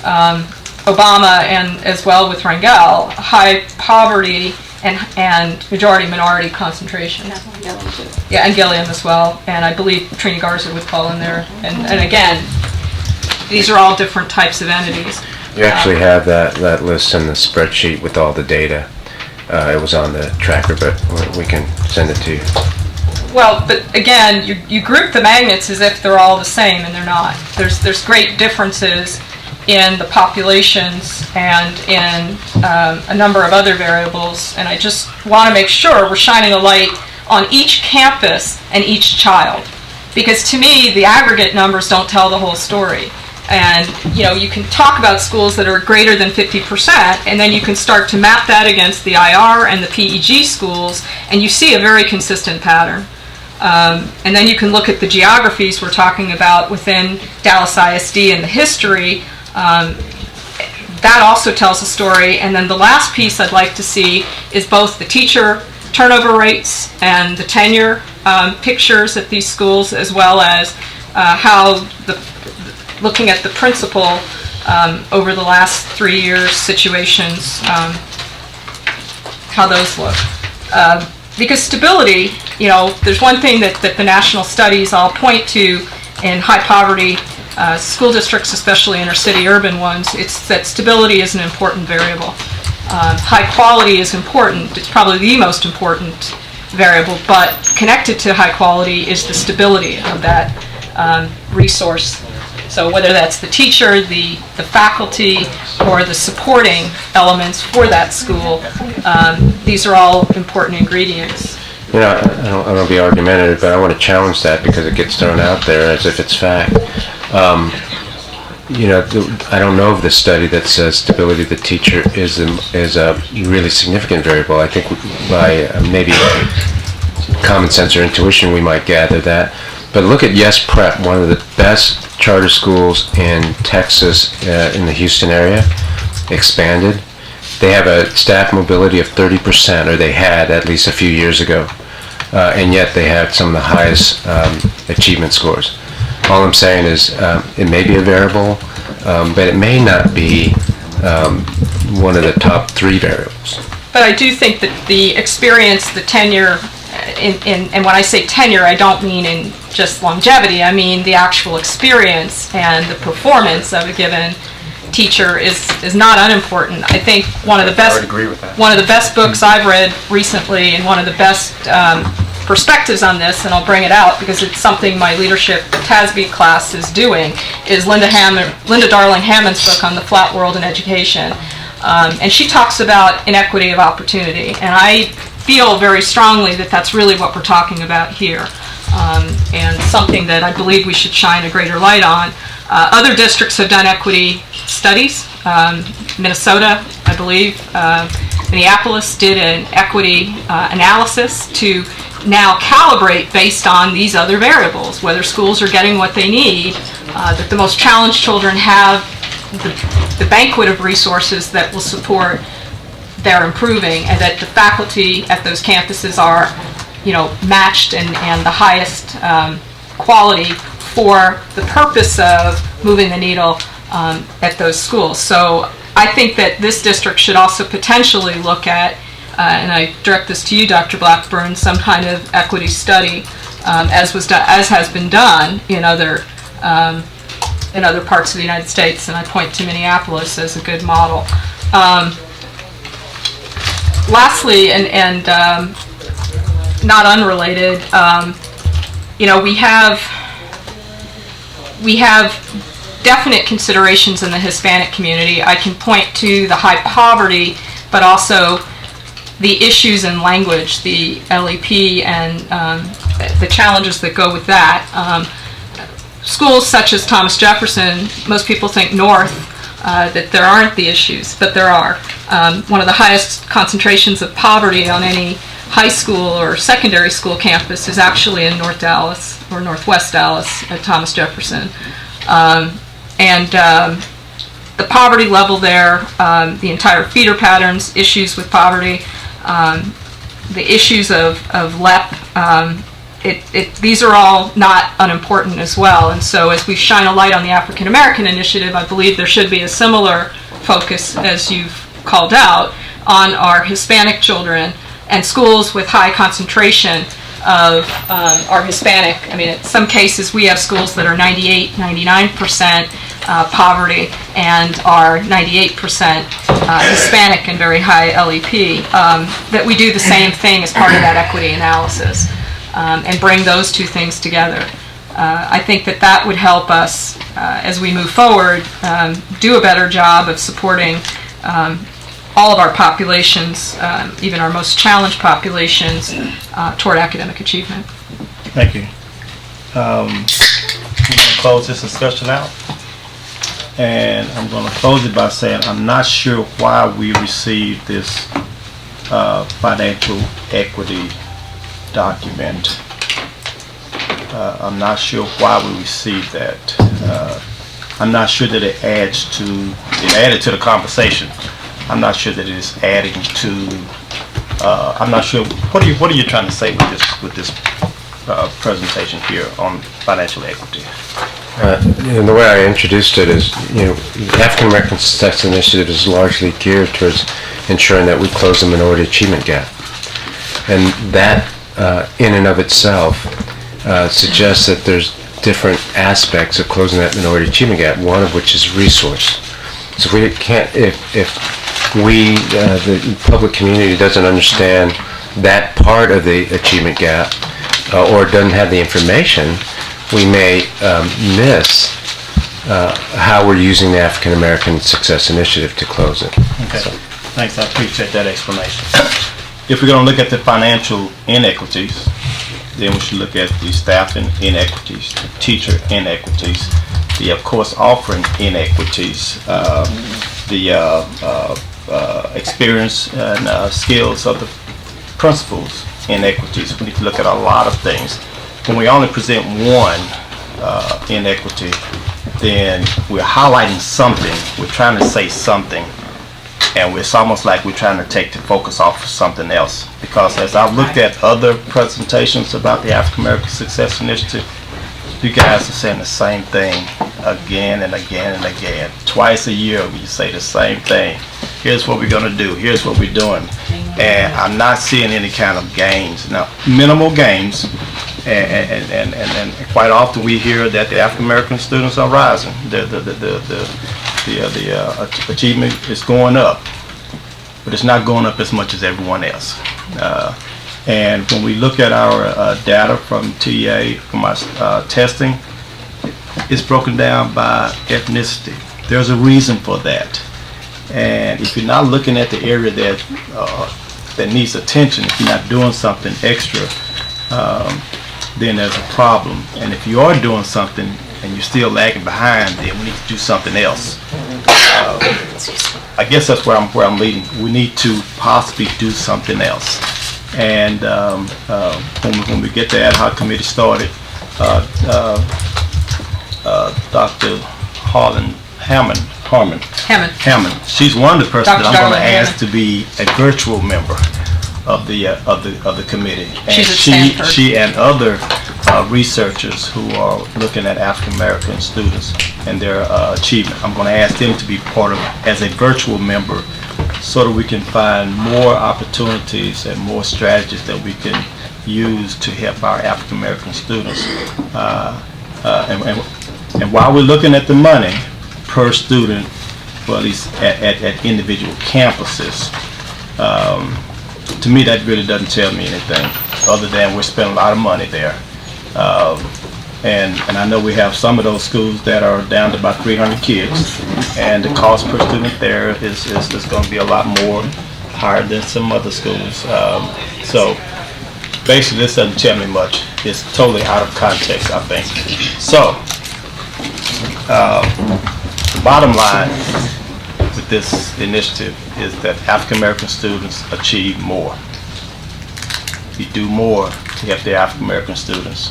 Obama and as well with Rangel, high poverty and majority-minority concentration. Yeah, and Gilliam as well, and I believe Trini Garza would fall in there. And again, these are all different types of entities. You actually have that list in the spreadsheet with all the data. It was on the tracker, but we can send it to you. Well, but again, you group the magnets as if they're all the same, and they're not. There's great differences in the populations and in a number of other variables, and I just want to make sure we're shining a light on each campus and each child, because to me the aggregate numbers don't tell the whole story. And you can talk about schools that are greater than 50%, and then you can start to map that against the IR and the PEG schools, and you see a very consistent pattern. And then you can look at the geographies we're talking about within Dallas ISD and the history. That also tells a story. And then the last piece I'd like to see is both the teacher turnover rates and the tenure pictures at these schools, as well as how looking at the principal over the last 3 years situations, how those look. Because stability, there's one thing that the national studies all point to in high poverty school districts, especially inner city urban ones, it's that stability is an important variable. High quality is important. It's probably the most important variable, but connected to high quality is the stability of that resource. So whether that's the teacher, the faculty, or the supporting elements for that school, these are all important ingredients. I don't want to be argumentative, but I want to challenge that because it gets thrown out there as if it's fact. I don't know of the study that says stability of the teacher is a really significant variable. I think by maybe common sense or intuition we might gather that. But look at Yes Prep, one of the best charter schools in Texas, in the Houston area, expanded. They have a staff mobility of 30%, or they had at least a few years ago, and yet they had some of the highest achievement scores. All I'm saying is it may be a variable, but it may not be one of the top 3 variables. But I do think that the experience, the tenure, and when I say tenure, I don't mean in just longevity. I mean the actual experience and the performance of a given teacher is not unimportant. I think one of the best books I've read recently, and one of the best perspectives on this, and I'll bring it out because it's something my leadership TASB class is doing, is Linda Darling Hammond's book on the flat world in education. And she talks about inequity of opportunity, and I feel very strongly that that's really what we're talking about here, and something that I believe we should shine a greater light on. Other districts have done equity studies. Minnesota, I believe, Minneapolis did an equity analysis to now calibrate based on these other variables, whether schools are getting what they need, that the most challenged children have the banquet of resources that will support their improving, and that the faculty at those campuses are, matched and the highest quality for the purpose of moving the needle at those schools. So I think that this district should also potentially look at, and I direct this to you, Dr. Blackburn, some kind of equity study, as has been done in other parts of the United States, and I point to Minneapolis as a good model. Lastly, and not unrelated, we have definite considerations in the Hispanic community. I can point to the high poverty, but also the issues in language, the LEP, and the challenges that go with that. Schools such as Thomas Jefferson, most people think north, that there aren't the issues, but there are. One of the highest concentrations of poverty on any high school or secondary school campus is actually in North Dallas or Northwest Dallas at Thomas Jefferson. The poverty level there, the entire feeder patterns, issues with poverty, the issues of LEP, these are all not unimportant as well. And so as we shine a light on the African American Initiative, I believe there should be a similar focus, as you've called out, on our Hispanic children and schools with high concentration of our Hispanic. I mean, in some cases we have schools that are 98, 99% poverty and are 98% Hispanic and very high LEP, that we do the same thing as part of that equity analysis and bring those two things together. I think that would help us as we move forward do a better job of supporting all of our populations, even our most challenged populations, toward academic achievement. Thank you. I'm going to close this discussion out. And I'm going to close it by saying I'm not sure why we received this financial equity document. I'm not sure why we received that. I'm not sure that it added to the conversation. I'm not sure that it is adding to. I'm not sure. What are you trying to say with this presentation here on financial equity? And the way I introduced it is, the African American Success Initiative is largely geared towards ensuring that we close the minority achievement gap. And that, in and of itself, suggests that there's different aspects of closing that minority achievement gap, one of which is resource. So if we can't, if the public community doesn't understand that part of the achievement gap, or doesn't have the information, we may miss how we're using the African American Success Initiative to close it. Okay, thanks. I appreciate that explanation. If we're going to look at the financial inequities, then we should look at the staffing inequities, the teacher inequities, the, of course, offering inequities, the experience and skills of the principals inequities. We need to look at a lot of things. When we only present one inequity, then we're highlighting something, we're trying to say something, and it's almost like we're trying to take the focus off of something else. Because as I've looked at other presentations about the African American Success Initiative, you guys are saying the same thing again and again and again. Twice a year we say the same thing. Here's what we're going to do. Here's what we're doing. And I'm not seeing any kind of gains. Now, minimal gains, and quite often we hear that the African American students are rising. The achievement is going up, but it's not going up as much as everyone else. And when we look at our data from TEA, from our testing, it's broken down by ethnicity. There's a reason for that. And if you're not looking at the area that needs attention, if you're not doing something extra, then there's a problem. And if you are doing something and you're still lagging behind, then we need to do something else. I guess that's where I'm leading. We need to possibly do something else. And when we get the ad hoc committee started, Dr. Hammond. She's one of the persons that I'm going to ask to be a virtual member of the committee. And She's at Stanford. she and other researchers who are looking at African American students and their achievement. I'm going to ask them to be part of as a virtual member, so that we can find more opportunities and more strategies that we can use to help our African American students. And while we're looking at the money per student, well, at least at individual campuses, to me that really doesn't tell me anything other than we're spending a lot of money there. And I know we have some of those schools that are down to about 300 kids, and the cost per student there is going to be a lot more higher than some other schools. So basically, this doesn't tell me much. It's totally out of context, I think. So the bottom line with this initiative is that African American students achieve more. We do more to help the African American students.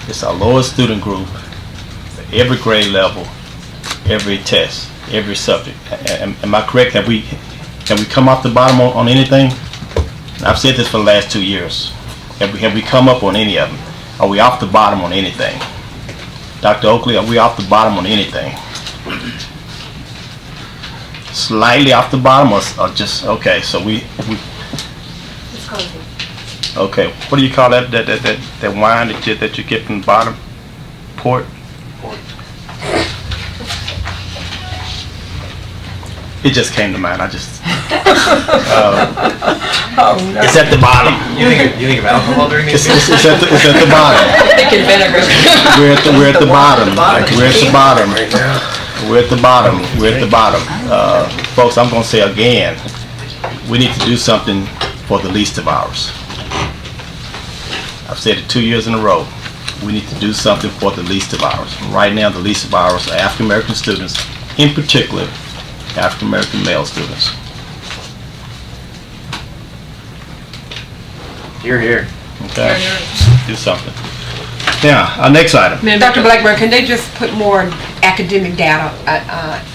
It's our lowest student group for every grade level, every test, every subject. Am I correct? Have we come off the bottom on anything? I've said this for the last 2 years. Have we come up on any of them? Are we off the bottom on anything? Dr. Oakley, are we off the bottom on anything? Slightly off the bottom, or just okay? So we okay. What do you call that wine that you get from the bottom? Port. It just came to mind. I just. It's at the bottom. You think of alcohol during these It's at the bottom. Thinking vinegar. We're at the bottom. We're at the bottom. We're at the bottom. We're at the bottom. Folks, I'm going to say again, we need to do something for the least of ours. I've said it 2 years in a row. We need to do something for the least of ours. Right now, the least of ours are African American students, in particular, African American male students. Here. Okay? Do something. Now, our next item. Dr. Blackburn, can they just put more academic data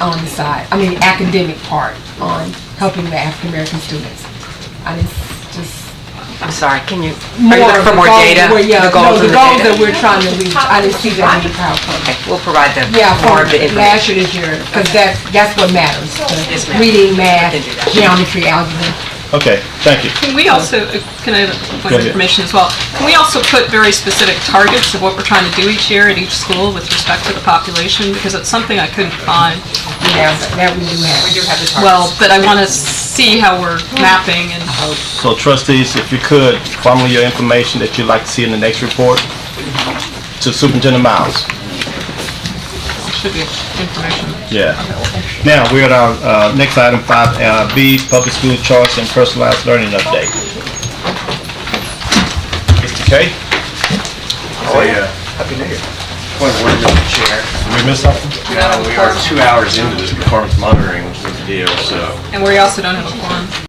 on the side? I mean, academic part on helping the African American students? I just I'm sorry, can you, more are you looking for more data? The goals and the data? that we're trying to reach. I didn't see that in the PowerPoint. Okay, we'll provide them Yeah, more for of the last information. year, this year, because that's what matters. Yes, ma'am. Reading, math, I can do that. geometry, algebra. Okay, thank you. Can we also, can I have a point Go of ahead. information as well? Can we also put very specific targets of what we're trying to do each year at each school with respect to the population? Because it's something I couldn't find. Yeah, that we do have. We do have the targets. Well, but I want to see how we're mapping and So trustees, if you could, funnel your information that you'd like to see in the next report to Superintendent Miles. should be information. Yeah. Now, we're at our next item, 5B, Public School Choice and Personalized Learning Update. Mr. K? Happy New Year. Point of order, Mr. Chair. Did we miss something? We are 2 hours into this performance monitoring deal, so And we also don't have a quorum.